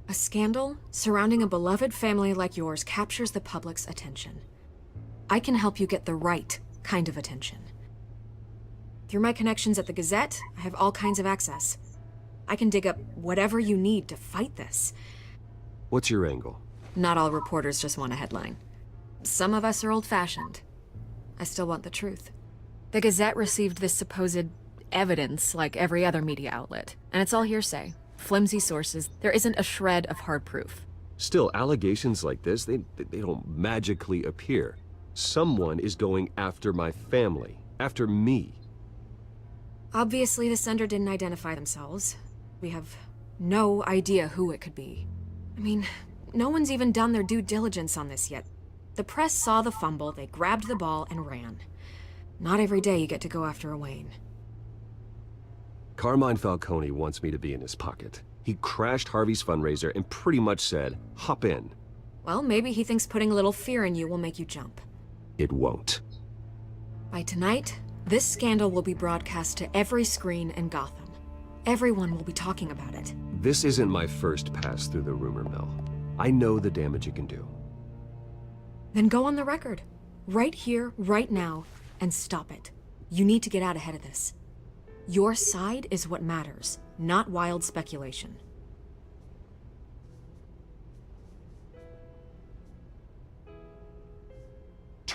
A scandal surrounding a beloved family like yours captures the public's attention. I can help you get the right kind of attention. Through my connections at the Gazette, I have all kinds of access. I can dig up whatever you need to fight this. What's your angle? Not all reporters just want a headline. Some of us are old-fashioned. I still want the truth. The Gazette received this supposed evidence like every other media outlet, and it's all hearsay. Flimsy sources. There isn't a shred of hard proof. Still, allegations like this, they don't magically appear. Someone is going after my family. After me. Obviously, the sender didn't identify themselves. We have no idea who it could be. I mean, no one's even done their due diligence on this yet. The press saw the fumble, they grabbed the ball and ran. Not every day you get to go after a Wayne. Carmine Falcone wants me to be in his pocket. He crashed Harvey's fundraiser and pretty much said, hop in. Well, maybe he thinks putting a little fear in you will make you jump. It won't. By tonight, this scandal will be broadcast to every screen in Gotham. Everyone will be talking about it. This isn't my first pass through the rumor mill. I know the damage it can do. Then go on the record. Right here, right now, and stop it. You need to get out ahead of this. Your side is what matters, not wild speculation.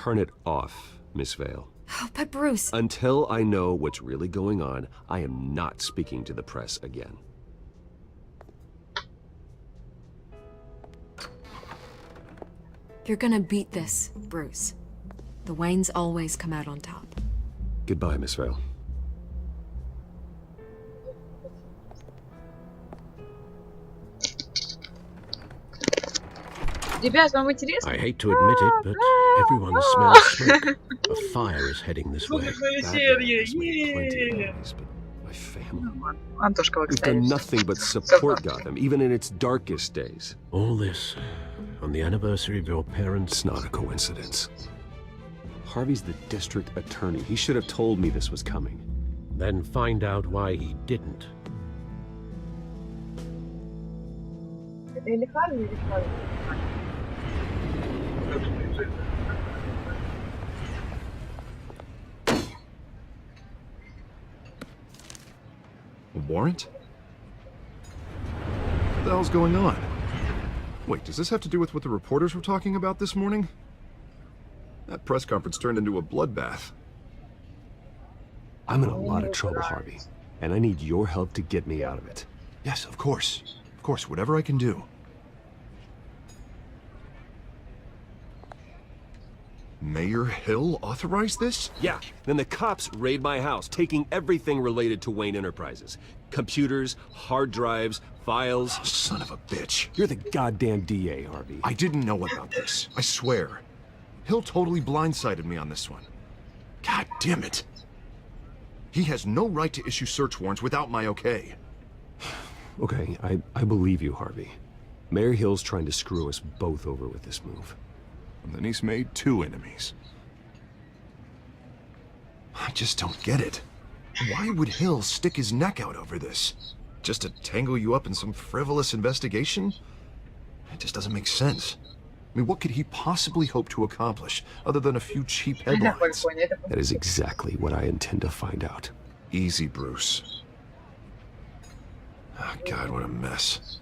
turn it off, Miss Vale. Oh, but Bruce... Until I know what's really going on, I am not speaking to the press again. You're gonna beat this, Bruce. The Waynes always come out on top. Goodbye, Miss Vale. Ребят, вам интересно? I hate to admit it, but everyone smells smoke. A fire is heading this way. My family. Антошка, We've done nothing but support Gotham, even in its darkest days. All this on the anniversary of your parents'... It's not a coincidence. Harvey's the district attorney. He should have told me this was coming. Then find out why he didn't. Это или Харви, или Харви? A warrant? What the hell's going on? Wait, does this have to do with what the reporters were talking about this morning? That press conference turned into a bloodbath. I'm in a lot of trouble, Harvey, and I need your help to get me out of it. Yes, of course. Of course, whatever I can do. Mayor Hill authorized this? Yeah, then the cops raid my house, taking everything related to Wayne Enterprises. Computers, hard drives, files. Oh, son of a bitch. You're the goddamn DA, Harvey. I didn't know about this. I swear. Hill totally blindsided me on this one. God damn it. He has no right to issue search warrants without my okay. Okay, I believe you, Harvey. Mayor Hill's trying to screw us both over with this move. And then he's made two enemies. I just don't get it. Why would Hill stick his neck out over this? Just to tangle you up in some frivolous investigation? It just doesn't make sense. I mean, what could he possibly hope to accomplish other than a few cheap headlines? That is exactly what I intend to find out. Easy, Bruce. Oh, God, what a mess.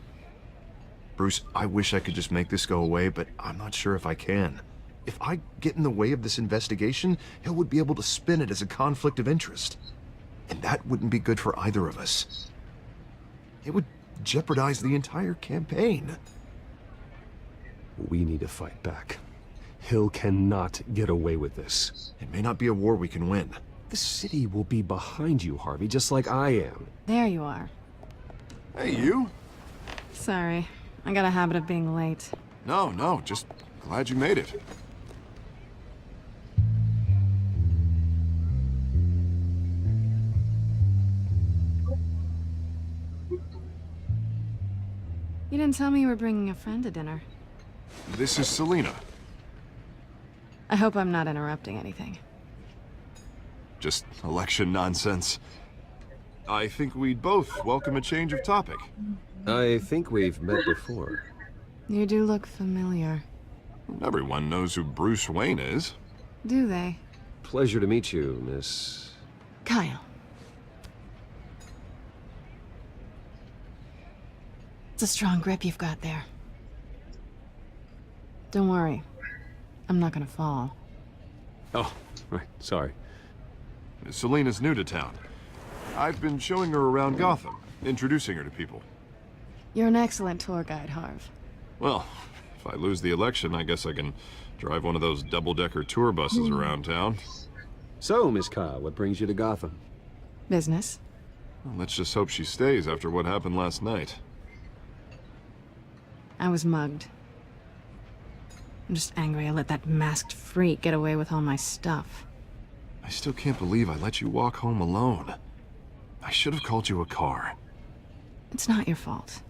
Bruce, I wish I could just make this go away, but I'm not sure if I can. If I get in the way of this investigation, Hill would be able to spin it as a conflict of interest. And that wouldn't be good for either of us. It would jeopardize the entire campaign. We need to fight back. Hill cannot get away with this. It may not be a war we can win. The city will be behind you, Harvey, just like I am. There you are. Hey, you? Sorry. I got a habit of being late. No, just glad you made it. You didn't tell me you were bringing a friend to dinner. This is Selena. I hope I'm not interrupting anything. Just election nonsense. I think we'd both welcome a change of topic. I think we've met before. You do look familiar. Everyone knows who Bruce Wayne is. Do they? Pleasure to meet you, Miss... Kyle. It's a strong grip you've got there. Don't worry. I'm not gonna fall. Oh, right, sorry. Selena's new to town. I've been showing her around Gotham, introducing her to people. You're an excellent tour guide, Harv. Well, if I lose the election, I guess I can drive one of those double-decker tour buses around town. So, Miss Kyle, what brings you to Gotham? Business. Well, let's just hope she stays after what happened last night. I was mugged. I'm just angry I let that masked freak get away with all my stuff. I still can't believe I let you walk home alone. I should have called you a car. It's not your fault.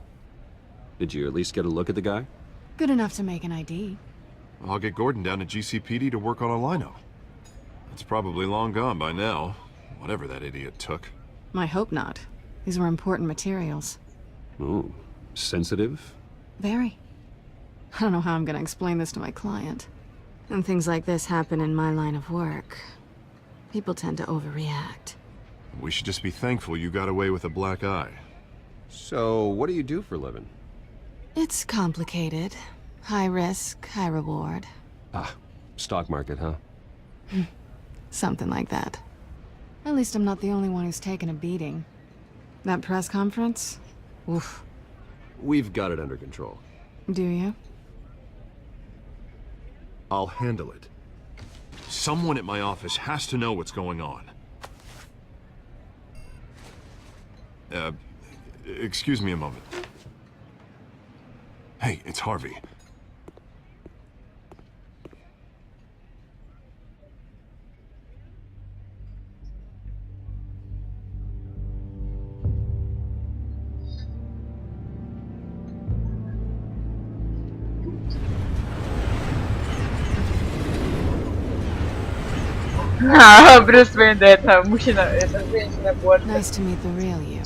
Did you at least get a look at the guy? Good enough to make an ID. I'll get Gordon down to GCPD to work on a lino. It's probably long gone by now, whatever that idiot took. I hope not. These were important materials. Ooh, sensitive? Very. I don't know how I'm gonna explain this to my client. When things like this happen in my line of work, people tend to overreact. We should just be thankful you got away with a black eye. So, what do you do for a living? It's complicated. High risk, high reward. Ah, Stock market, huh? Something like that. At least I'm not the only one who's taken a beating. That press conference? Oof. We've got it under control. Do you? I'll handle it. Someone at my office has to know what's going on. Excuse me a moment. Hey, it's Harvey. Брюс Уэйн, да, это мужчина, это женщина горда. Nice to meet the real you.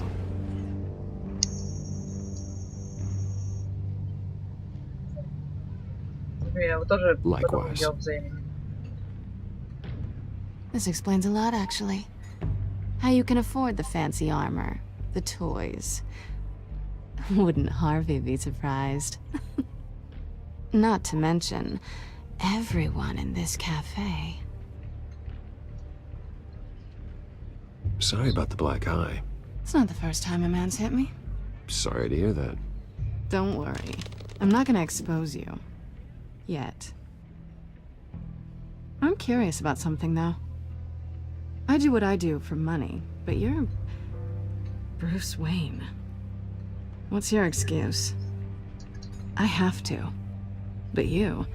Я вот тоже Likewise. делал взаимно. This explains a lot, actually. How you can afford the fancy armor, the toys. Wouldn't Harvey be surprised? Not to mention, everyone in this cafe. Sorry about the black eye. It's not the first time a man's hit me. Sorry to hear that. Don't worry. I'm not gonna expose you. Yet. I'm curious about something, though. I do what I do for money, but you're... Bruce Wayne. What's your excuse? I have to. But you...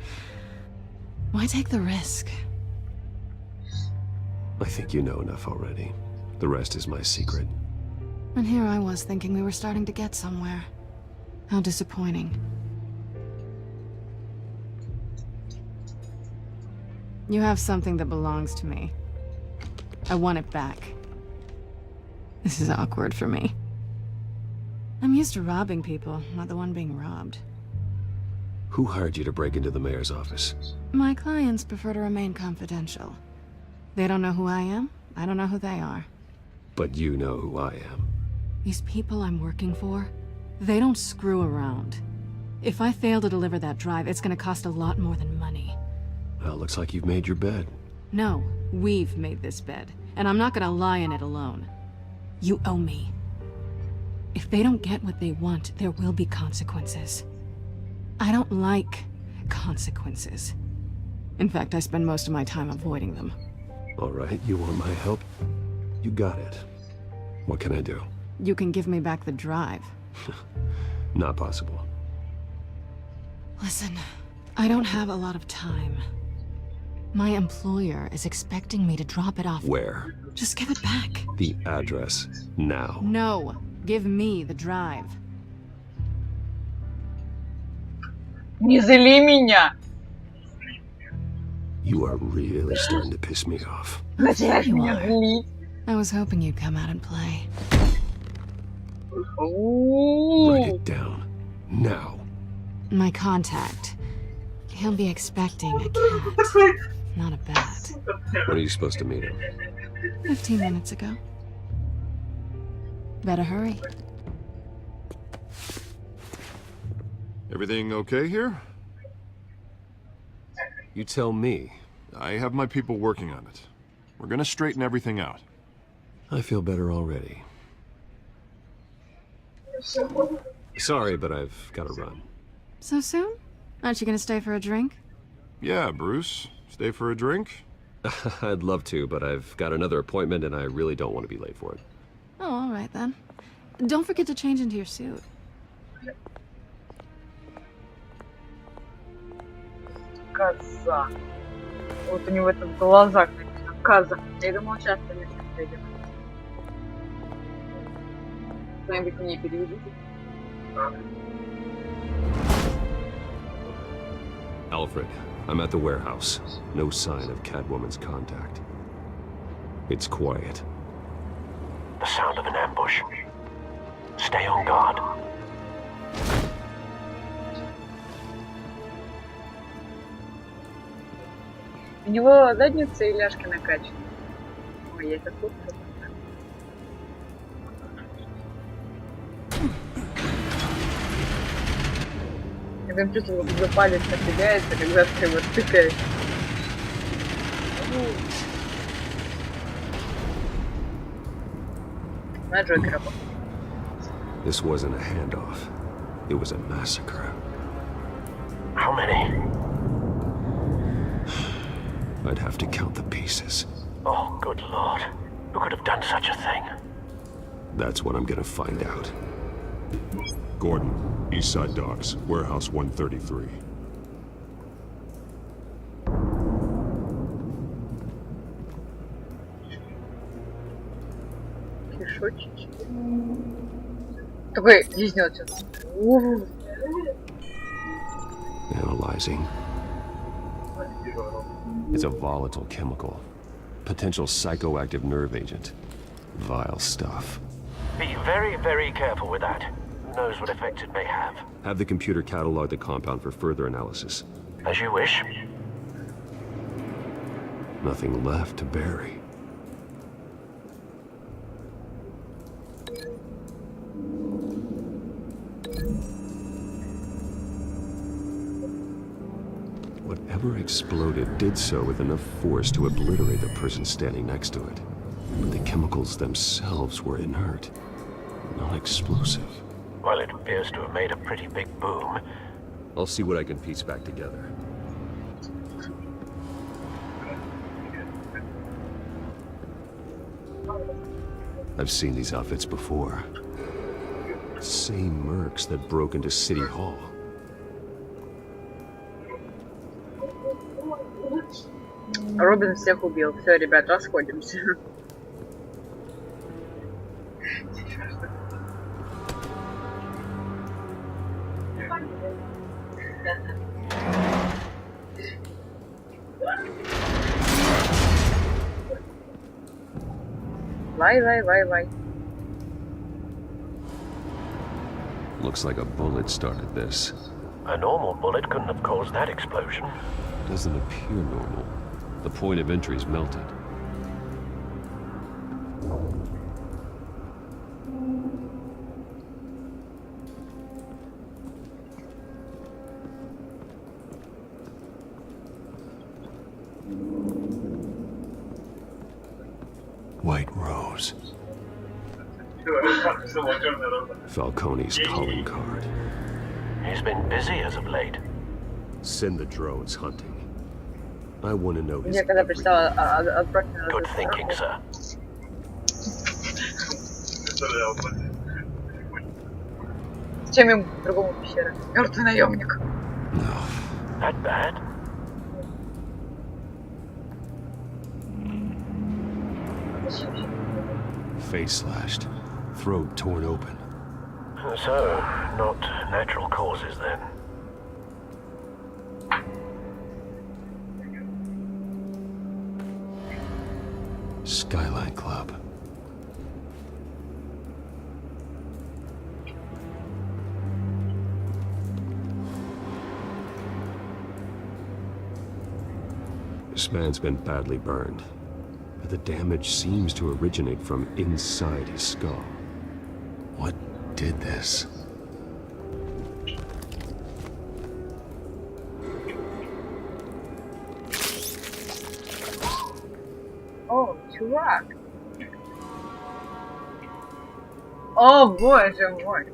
Why take the risk? I think you know enough already. The rest is my secret. And here I was thinking we were starting to get somewhere. How disappointing. You have something that belongs to me. I want it back. This is awkward for me. I'm used to robbing people, not the one being robbed. Who hired you to break into the mayor's office? My clients prefer to remain confidential. They don't know who I am, I don't know who they are. But you know who I am. These people I'm working for, they don't screw around. If I fail to deliver that drive, it's gonna cost a lot more than money. Well, looks like you've made your bed. No, we've made this bed, and I'm not gonna lie in it alone. You owe me. If they don't get what they want, there will be consequences. I don't like consequences. In fact, I spend most of my time avoiding them. All right, you want my help? You got it. What can I do? You can give me back the drive. Not possible. Listen, I don't have a lot of time. My employer is expecting me to drop it off. Where? Just give it back. The address, now. No, give me the drive. Не зли меня! You are really starting to piss me off. Начинаешь меня злить. I was hoping you'd come out and play. Write it down. Now. My contact. He'll be expecting a cat, not a bat. When are you supposed to meet him? 15 minutes ago. Better hurry. Everything okay here? You tell me. I have my people working on it. We're gonna straighten everything out. I feel better already. Sorry, but I've got to run. So soon? Aren't you gonna stay for a drink? Yeah, Bruce. Stay for a drink? I'd love to, but I've got another appointment and I really don't want to be late for it. Oh, all right then. Don't forget to change into your suit. Коза. Вот у него это в глазах написано. Коза. Я думал, сейчас конечно встретим. Кто-нибудь мне переведите? Alfred, I'm at the warehouse. No sign of Catwoman's contact. It's quiet. The sound of an ambush. Stay on guard. У него задница и ляжки накачаны. Ой, я это тут. Я прям чувствую, как за палец напрягается, когда ты его тыкаешь. This wasn't a handoff. It was a massacre. How many? I'd have to count the pieces. Oh, good lord. Who could have done such a thing? That's what I'm gonna find out. Gordon, Eastside Docks, Warehouse 133. Такой дизнется. Analyzing. It's a volatile chemical. Potential psychoactive nerve agent. Vile stuff. Be very, very careful with that. Who knows what effect it may have. Have the computer catalog the compound for further analysis. As you wish. Nothing left to bury. Whatever exploded did so with enough force to obliterate the person standing next to it. But the chemicals themselves were inert, not explosive. Well, it appears to have made a pretty big boom. I'll see what I can piece back together. I've seen these outfits before. Same mercs that broke into City Hall. Робин всех убил. Все, ребят, расходимся. Вай. Looks like a bullet started this. A normal bullet couldn't have caused that explosion. Doesn't appear normal. The point of entry's melted. White Rose. Falcone's calling card. He's been busy as of late. Send the drones hunting. I want to know his Я когда прочитала Good thinking, sir. Чем ему другому пещера? Мертвый наемник. That bad? Face slashed, throat torn open. So, not natural causes then. Skyline Club. This man's been badly burned, but the damage seems to originate from inside his skull. What did this? О, чувак. О, боже мой.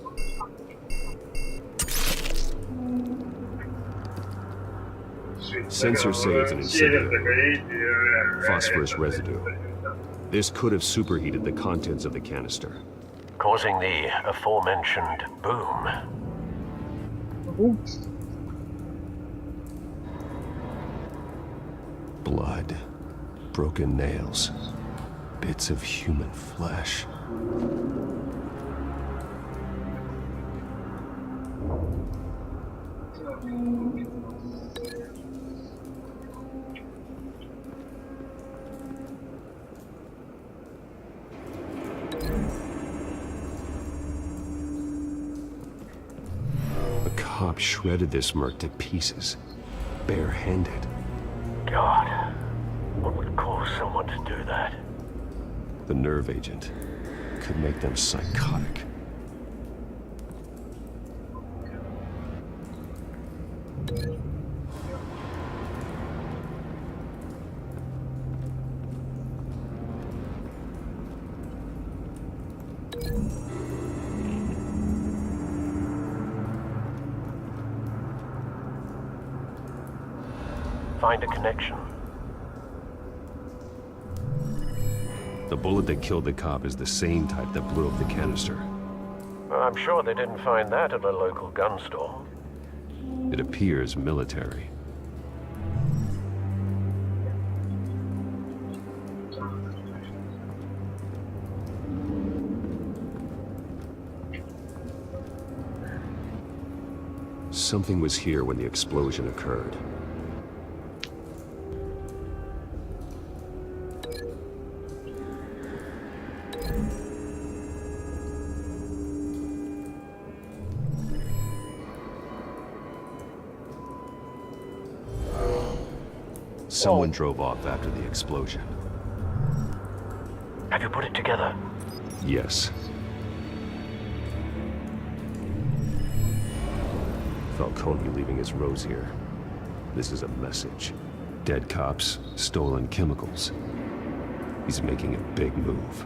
Sensor say it's an incendiary. Phosphorus residue. This could have superheated the contents of the canister, Causing the aforementioned boom. Blood, broken nails, bits of human flesh. Cop shredded this merc to pieces, barehanded. God, what would cause someone to do that? The nerve agent could make them psychotic. Find a connection. The bullet that killed the cop is the same type that blew up the canister. I'm sure they didn't find that at a local gun store. It appears military. Something was here when the explosion occurred. Someone drove off after the explosion. Have you put it together? Yes. Falcone leaving his rose here. This is a message. Dead cops, stolen chemicals. He's making a big move.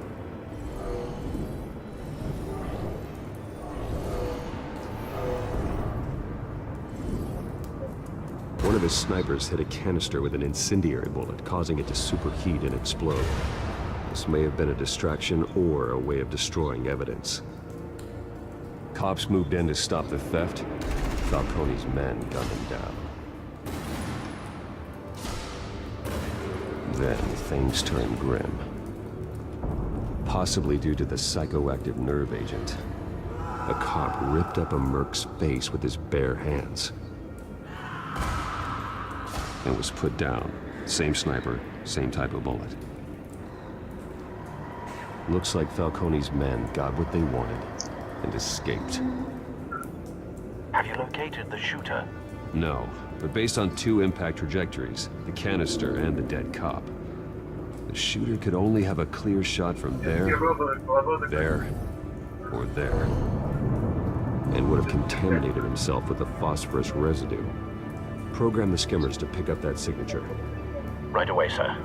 One of his snipers hit a canister with an incendiary bullet, causing it to superheat and explode. This may have been a distraction or a way of destroying evidence. Cops moved in to stop the theft. Falcone's men gunned him down. Then things turned grim. Possibly due to the psychoactive nerve agent. A cop ripped up a merc's face with his bare hands. And was put down. Same sniper, same type of bullet. Looks like Falcone's men got what they wanted and escaped. Have you located the shooter? No, but based on two impact trajectories, the canister and the dead cop, the shooter could only have a clear shot from there, there, or there, and would have contaminated himself with the phosphorus residue. Program the skimmers to pick up that signature. Right away, sir.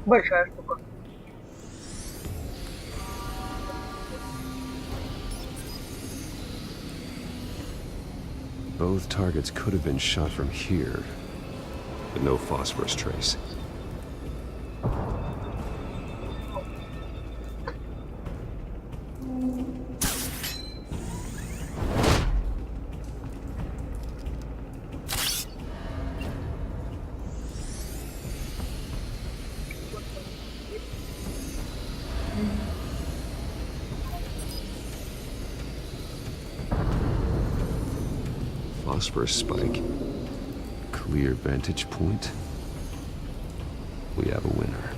Большая штука. Both targets could have been shot from here, but no phosphorus trace. Phosphorus spike. Clear vantage point. We have a winner.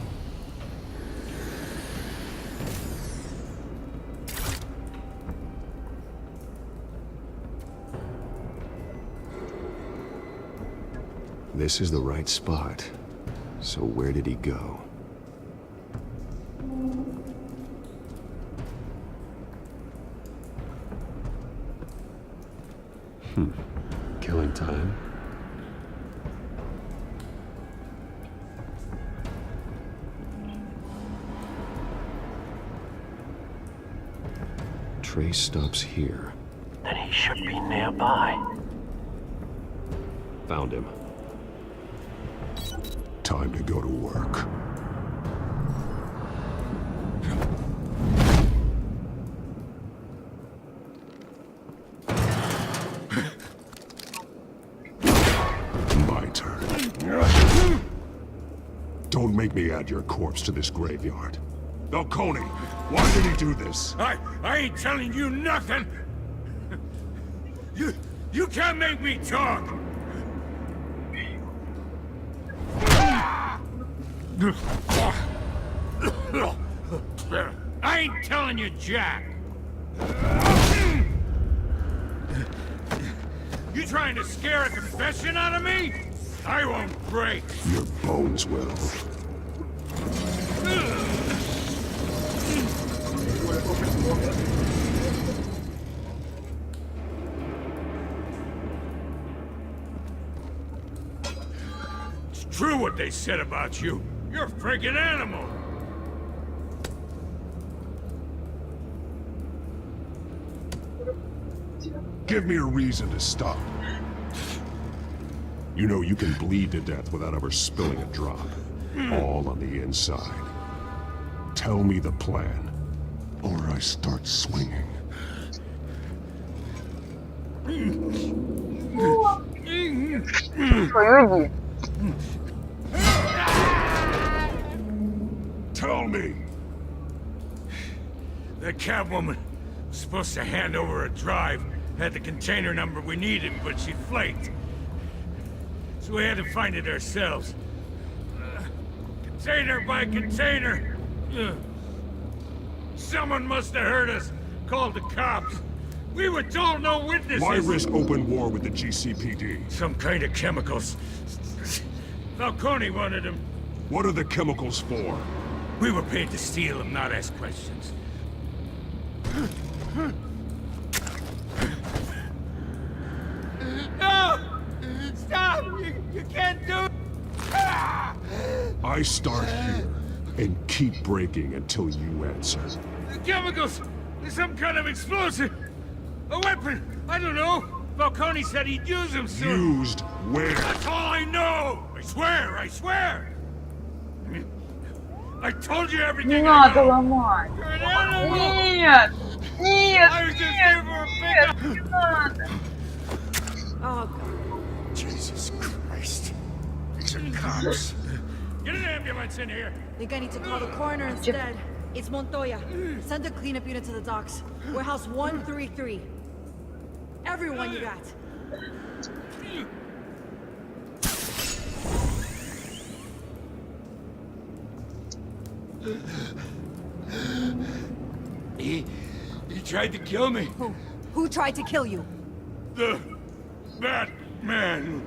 This is the right spot. So where did he go? Killing time. Trace stops here. Then he should be nearby. Found him. Time to go to work. My turn. Don't make me add your corpse to this graveyard. Falcone, why did he do this? I ain't telling you nothing! You can't make me talk! I ain't telling you jack! You trying to scare a confession out of me? I won't break! Your bones will. It's true what they said about you. You're a freaking animal! Give me a reason to stop. You know you can bleed to death without ever spilling a drop. All on the inside. Tell me the plan, or I start swinging. Tell me. The Catwoman was supposed to hand over a drive, had the container number we needed, but she flaked. So we had to find it ourselves. Container by container. Someone must have heard us, called the cops. We were told no witnesses. Why risk open war with the GCPD? Some kind of chemicals. Falcone wanted them. What are the chemicals for? We were paid to steal them, not ask questions. No! Stop! You can't do it! I start here and keep breaking until you answer. The chemicals! Some kind of explosive! A weapon! I don't know! Falcone said he'd use them soon! Used where? That's all I know! I swear! I swear! I told you everything Не I надо know! ломать. You're an animal! Нет! Нет! I was just Нет! here for a Нет! pickup! Не надо! Oh, God. Jesus Christ. These are cops. Get an ambulance in here! Think I need to call the coroner instead. It's Montoya. Send a cleanup unit to the docks. Warehouse 133. Everyone you got. He tried to kill me. Who tried to kill you? The Batman.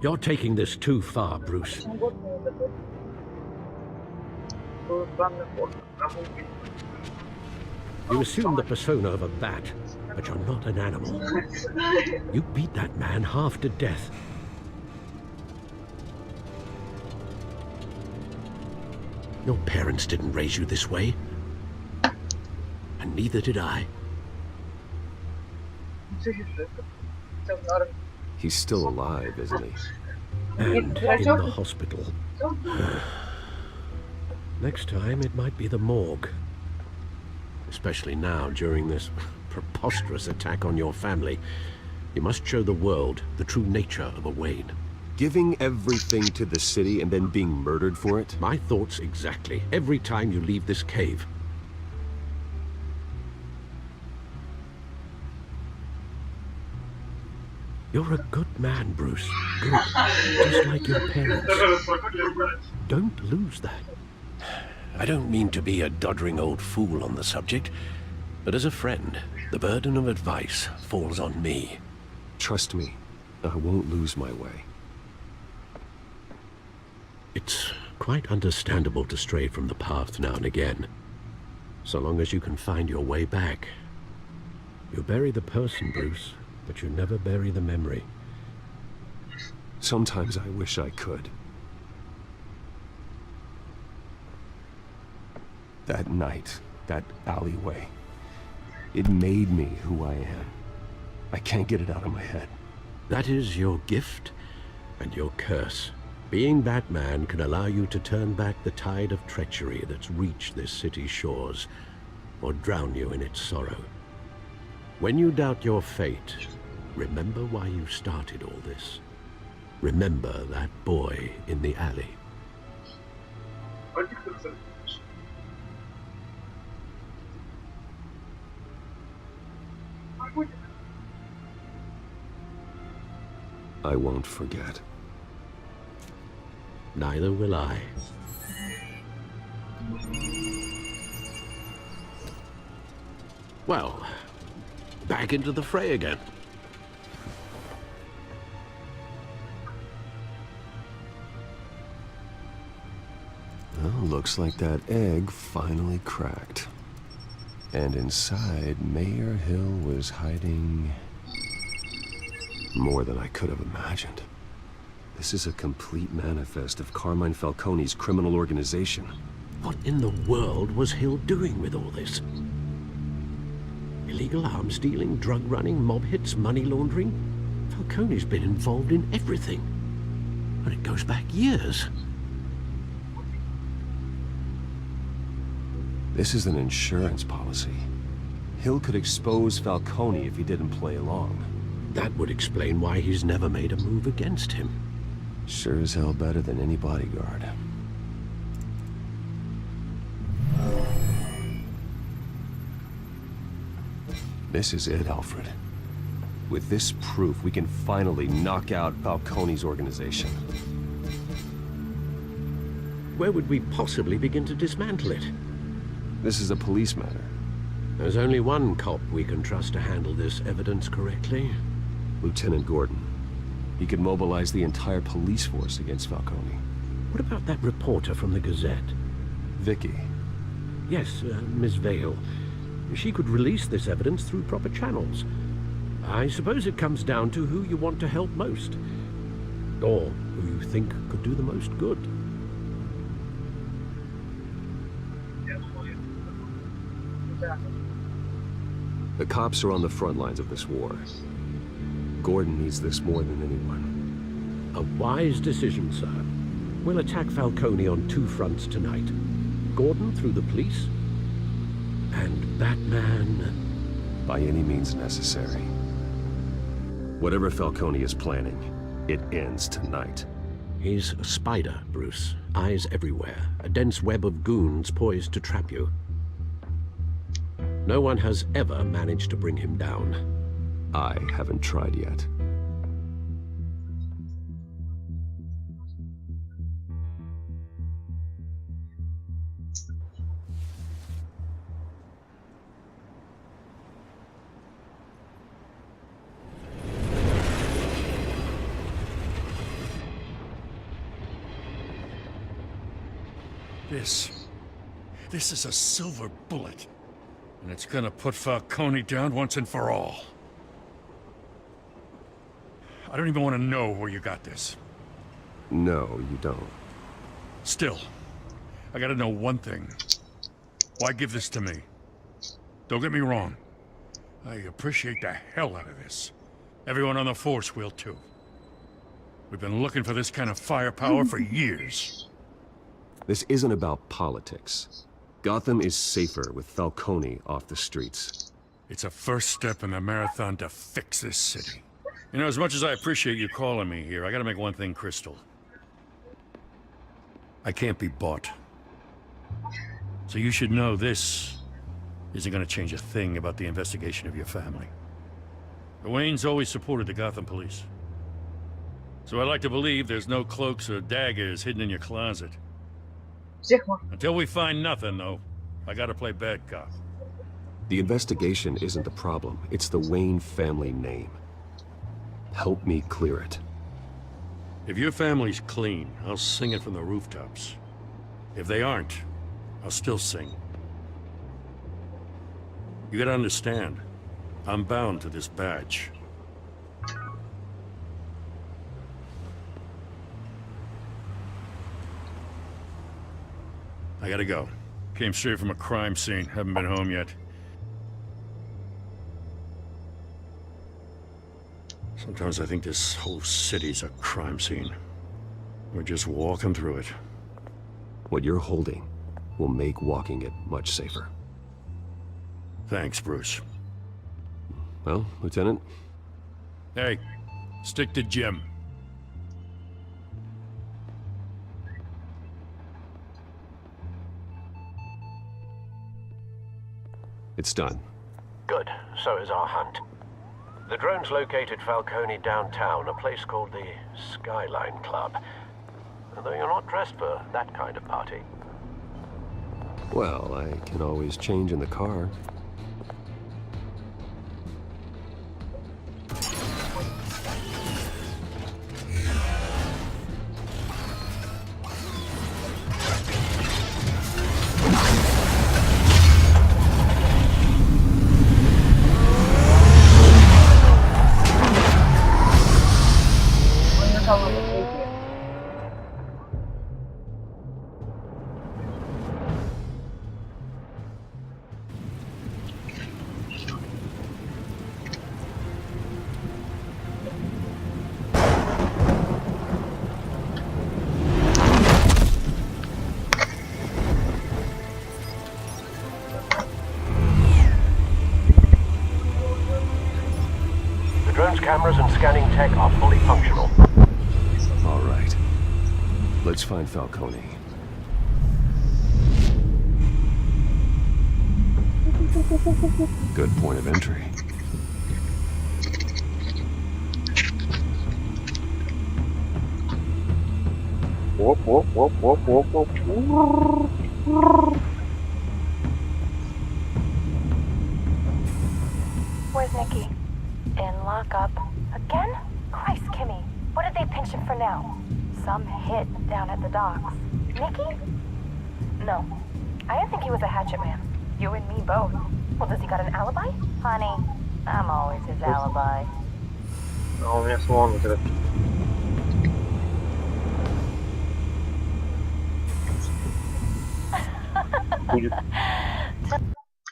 You're taking this too far, Bruce. You assume the persona of a bat, but you're not an animal. You beat that man half to death. Your parents didn't raise you this way. And neither did I. He's still alive, isn't he? And in the hospital. Next time, it might be the morgue. Especially now, during this preposterous attack on your family. You must show the world the true nature of a Wayne. Giving everything to the city and then being murdered for it? My thoughts exactly. Every time you leave this cave. You're a good man, Bruce. Good. Just like your parents. Don't lose that. I don't mean to be a doddering old fool on the subject, but as a friend, the burden of advice falls on me. Trust me, I won't lose my way. It's quite understandable to stray from the path now and again, so long as you can find your way back. You bury the person, Bruce, but you never bury the memory. Sometimes I wish I could. That night, that alleyway, it made me who I am. I can't get it out of my head. That is your gift and your curse. Being Batman can allow you to turn back the tide of treachery that's reached this city's shores, or drown you in its sorrow. When you doubt your fate, remember why you started all this. Remember that boy in the alley. I won't forget. Neither will I. Well, back into the fray again. Well, looks like that egg finally cracked. And inside, Mayor Hill was hiding more than I could have imagined. This is a complete manifest of Carmine Falcone's criminal organization. What in the world was Hill doing with all this? Illegal arms dealing, drug running, mob hits, money laundering? Falcone's been involved in everything. And it goes back years. This is an insurance policy. Hill could expose Falcone if he didn't play along. That would explain why he's never made a move against him. Sure as hell better than any bodyguard. This is it, Alfred. With this proof, we can finally knock out Falcone's organization. Where would we possibly begin to dismantle it? This is a police matter. There's only one cop we can trust to handle this evidence correctly. Lieutenant Gordon. He could mobilize the entire police force against Falcone. What about that reporter from the Gazette? Vicky. Yes, Miss Vale. She could release this evidence through proper channels. I suppose it comes down to who you want to help most. Or who you think could do the most good. The cops are on the front lines of this war. Gordon needs this more than anyone. A wise decision, sir. We'll attack Falcone on two fronts tonight. Gordon through the police, and Batman... by any means necessary. Whatever Falcone is planning, it ends tonight. He's a spider, Bruce. Eyes everywhere. A dense web of goons poised to trap you. No one has ever managed to bring him down. I haven't tried yet. This is a silver bullet. And it's gonna put Falcone down once and for all. I don't even want to know where you got this. No, you don't. Still, I gotta know one thing. Why give this to me? Don't get me wrong. I appreciate the hell out of this. Everyone on the force will too. We've been looking for this kind of firepower for years. This isn't about politics. Gotham is safer with Falcone off the streets. It's a first step in the marathon to fix this city. You know, as much as I appreciate you calling me here, I gotta make one thing crystal. I can't be bought. So you should know this isn't gonna change a thing about the investigation of your family. The Waynes always supported the Gotham police. So I'd like to believe there's no cloaks or daggers hidden in your closet. Until we find nothing, though, I gotta play bad cop. The investigation isn't the problem. It's the Wayne family name. Help me clear it. If your family's clean, I'll sing it from the rooftops. If they aren't, I'll still sing. You gotta understand, I'm bound to this badge. I gotta go. Came straight from a crime scene. Haven't been home yet. Sometimes I think this whole city's a crime scene. We're just walking through it. What you're holding will make walking it much safer. Thanks, Bruce. Well, Lieutenant? Hey, stick to Jim. It's done. Good. So is our hunt. The drones located Falcone downtown, a place called the Skyline Club. Though you're not dressed for that kind of party. Well, I can always change in the car. cameras and scanning tech are fully functional. All right. Let's find Falcone. Good point of entry. Whoop, whoop, whoop, whoop, whoop, whoop. Where's Nikki? In lockup. Again? Christ, Kimmy. What did they pinch him for now? Some hit down at the docks. Nikki? No. I didn't think he was a hatchet man. You and me both. Well, does he got an alibi? Honey, I'm always his alibi. А у меня слон вот этот. Будет.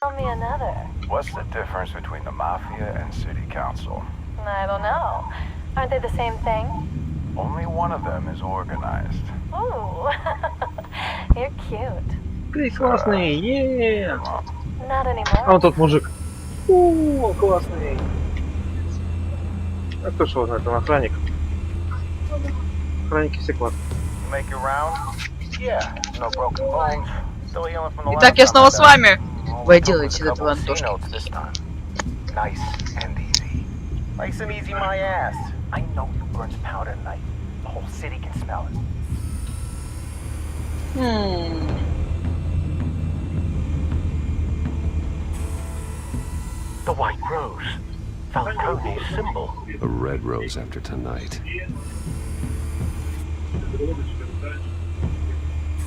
Tell me another. What's the difference between the Mafia and City Council? I don't know. Aren't they the same thing? Only one of them is organized. Ooh. You're cute. Ты классный, еее! Not anymore. А вот тот мужик. Классный. А кто ж его знает, он охранник. Охранники все классные. Make your round? Yeah, no broken bones. Still healing from the last Итак, я снова time. с вами. Вы делаете до этого Антошки. Nice and easy. Nice and easy, my ass. I know you burns powder at night. The whole city can smell it. The white rose. Falcone's symbol. A red rose after tonight.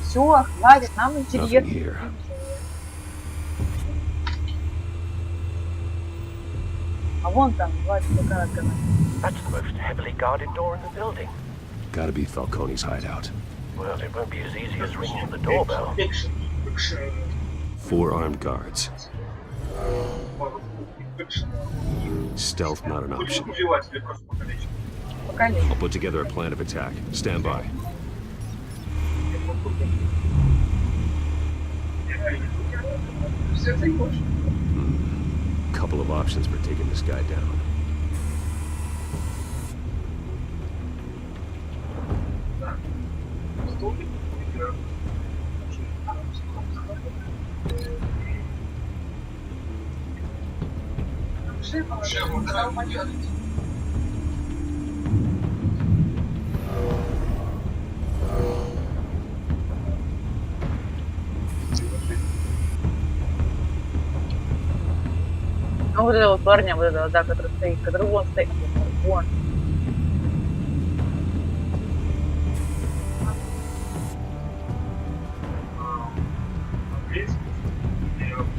Все, хватит, нам Nothing интересно. here. А вон там, хватит, какая она. That's the most heavily guarded door in the building. Gotta be Falcone's hideout. Well, it won't be as easy as ringing the doorbell. 4 armed guards. Stealth not an option. I'll put together a plan of attack. Stand by. Couple of options for taking this guy down. Ну вот этого парня, вот этого, да, который стоит, который вон стоит, вон.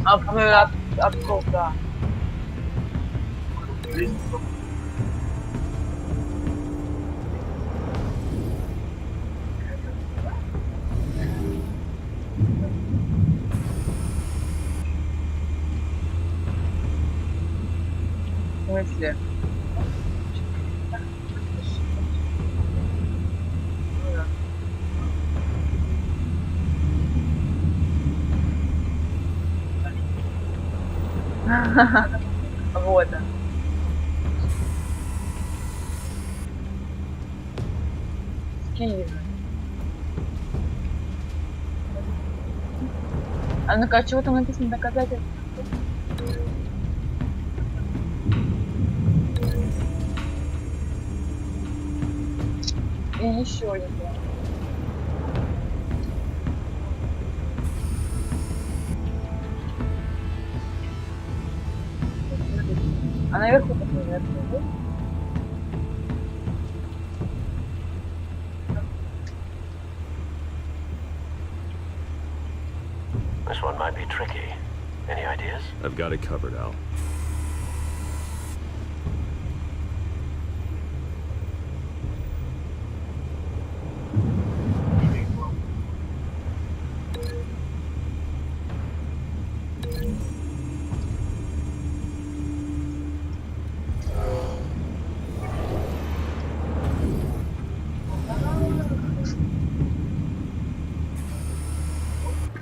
Открыл, да. В смысле? Вот он. Киев. А ну-ка, а чего там написано доказательства? И еще один. А наверху такой наверху, да? This one might be tricky. Any ideas? I've got it covered, Al.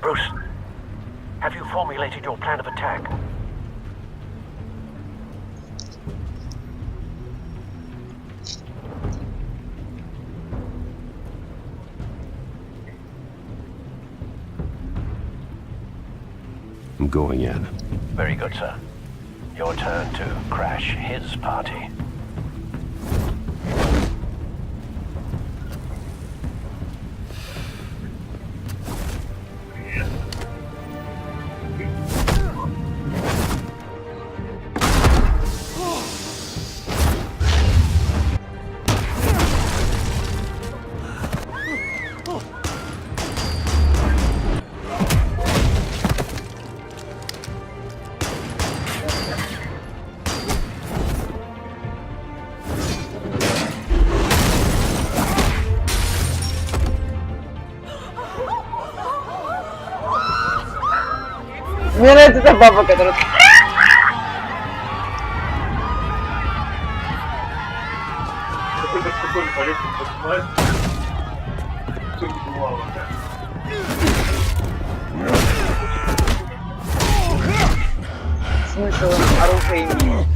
Bruce, have you formulated your plan of attack? going in. Very good, sir. Your turn to crash his party. Мне нравится эта баба, которая... Смысл оружия имеет.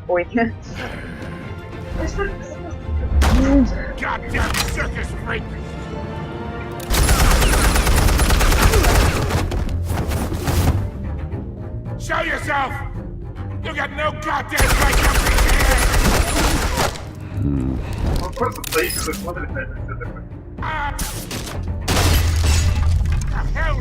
Ой. Goddamn circus freak! Show yourself! You got no goddamn right to be here! Он просто стоит и смотрит на это все такое. Hell!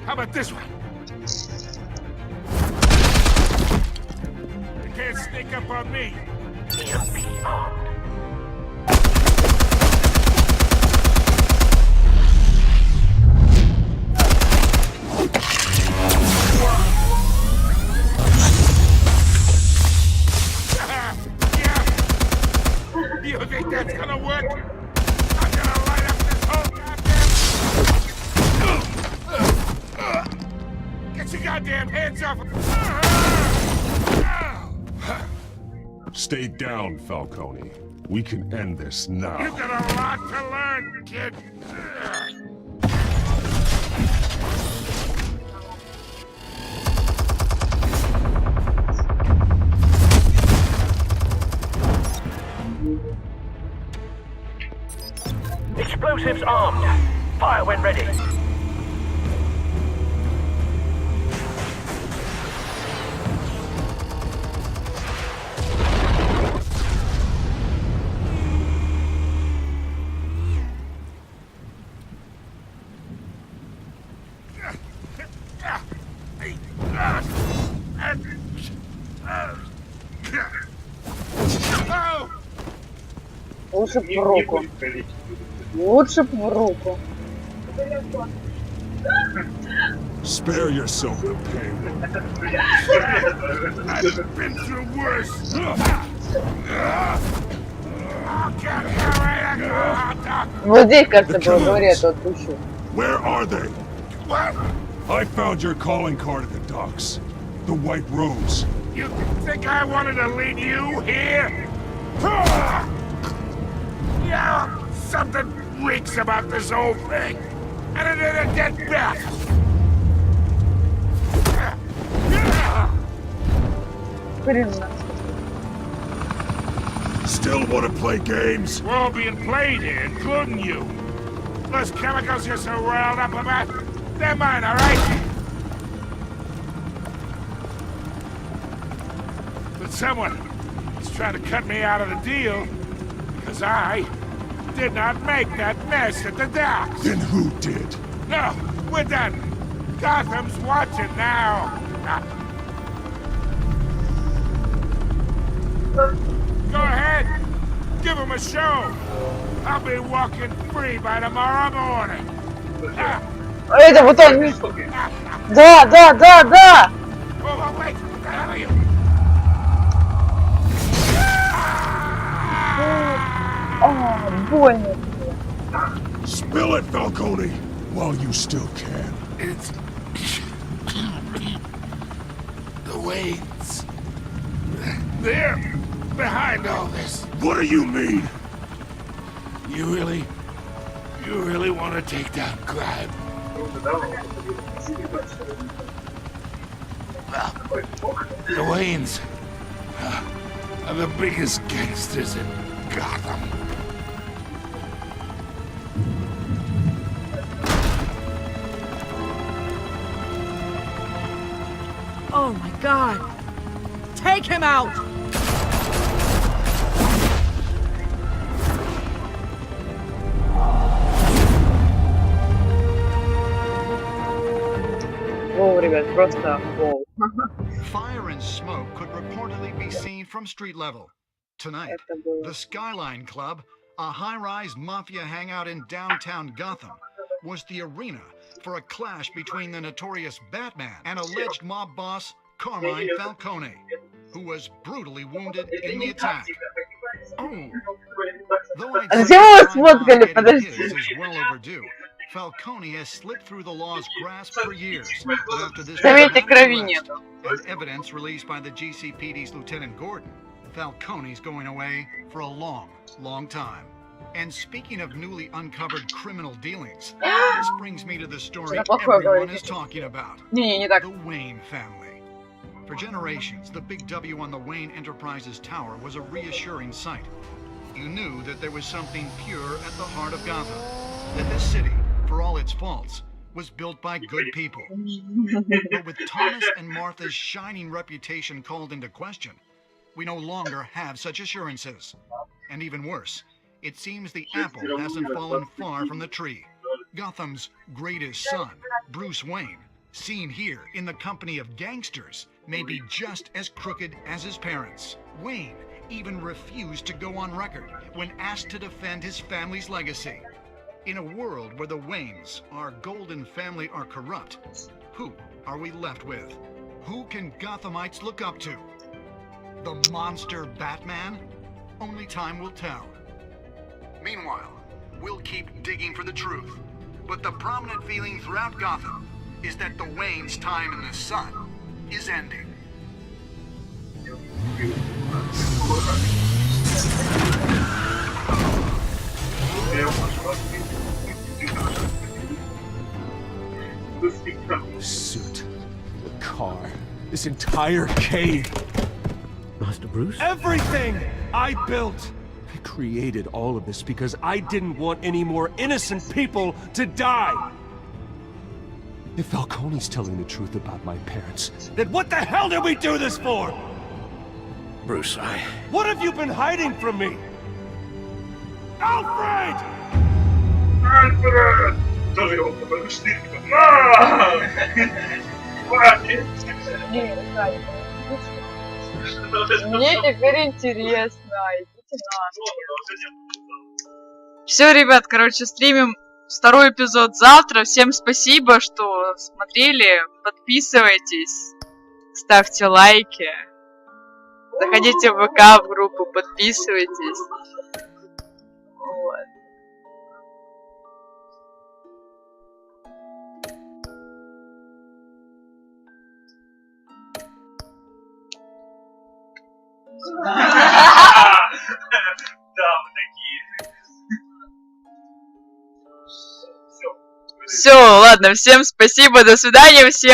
How about this one? You can't sneak up on me. EMP armed. You think that's gonna work? I'm gonna light up this whole goddamn... Get your goddamn hands off! Stay down, Falcone. We can end this now. You got a lot to learn, kid. Explosives armed. Fire when ready. Лучше б в руку. Лучше б в руку. Spare yourself the pain. I've been through worse. Вот здесь, кажется, было говорят, отпущу. Where are they? What? I found your calling card at the docks. The White Rose. You think I wanted to lead you here? Yeah, something reeks about this whole thing. And it ain't a dead bat. Still want to play games? We're all being played here, including you. Those chemicals you're so riled up about, they're mine, all right? But someone is trying to cut me out of the deal because I did not make that mess at the docks. Then who did? No, we're done. Gotham's watching now. Go ahead. Give him a show. I'll be walking free by tomorrow morning. Это вот он. Да, да, да, да. Oh, wait. What the hell are you? Больно. Spill it, Falcone. while you still can. It's the Waynes. They're behind all this. What do you mean? You really want to take down crime? Well, the Waynes are the biggest gangsters in Gotham. Oh my God! Take him out! Воу, ребят, просто воу. Fire and smoke could reportedly be seen from street level. Tonight, the Skyline Club, a high-rise mafia hangout in downtown Gotham, was the arena for a clash between the notorious Batman and alleged mob boss Carmine Falcone, who was brutally wounded in the attack. Though I'd say is well overdue, Falcone has slipped through the law's grasp for years, but after this arrest and evidence released by the GCPD's Lieutenant Gordon, Falcone's going away for a long, long time. And speaking of newly uncovered criminal dealings, this brings me to the story everyone is talking about, the Wayne family. For generations, the big W on the Wayne Enterprises Tower was a reassuring sight. You knew that there was something pure at the heart of Gotham, that this city, for all its faults, was built by good people. But with Thomas and Martha's shining reputation called into question, we no longer have such assurances. And even worse, it seems the apple hasn't fallen far from the tree. Gotham's greatest son, Bruce Wayne, seen here in the company of gangsters, may be just as crooked as his parents. Wayne even refused to go on record when asked to defend his family's legacy. In a world where the Waynes, our golden family, are corrupt, who are we left with? Who can Gothamites look up to? The monster Batman? Only time will tell. Meanwhile, we'll keep digging for the truth. But the prominent feeling throughout Gotham is that the Waynes' time in the sun is ending. The suit, the car, this entire cave. Master Bruce? Everything I built! I created all of this because I didn't want any more innocent people to die! If Falcone's telling the truth about my parents, then what the hell did we do this for? Bruce, What have you been hiding from me? Alfred! Альфред! Тоже его подошли. Мне теперь интересно. Идите на. Все, ребят, короче, стримим второй эпизод завтра. Всем спасибо, что смотрели. Подписывайтесь, ставьте лайки. Заходите в ВК, в группу, подписывайтесь. Вот. Да, мы такие. Все, ладно, всем спасибо, до свидания, всем.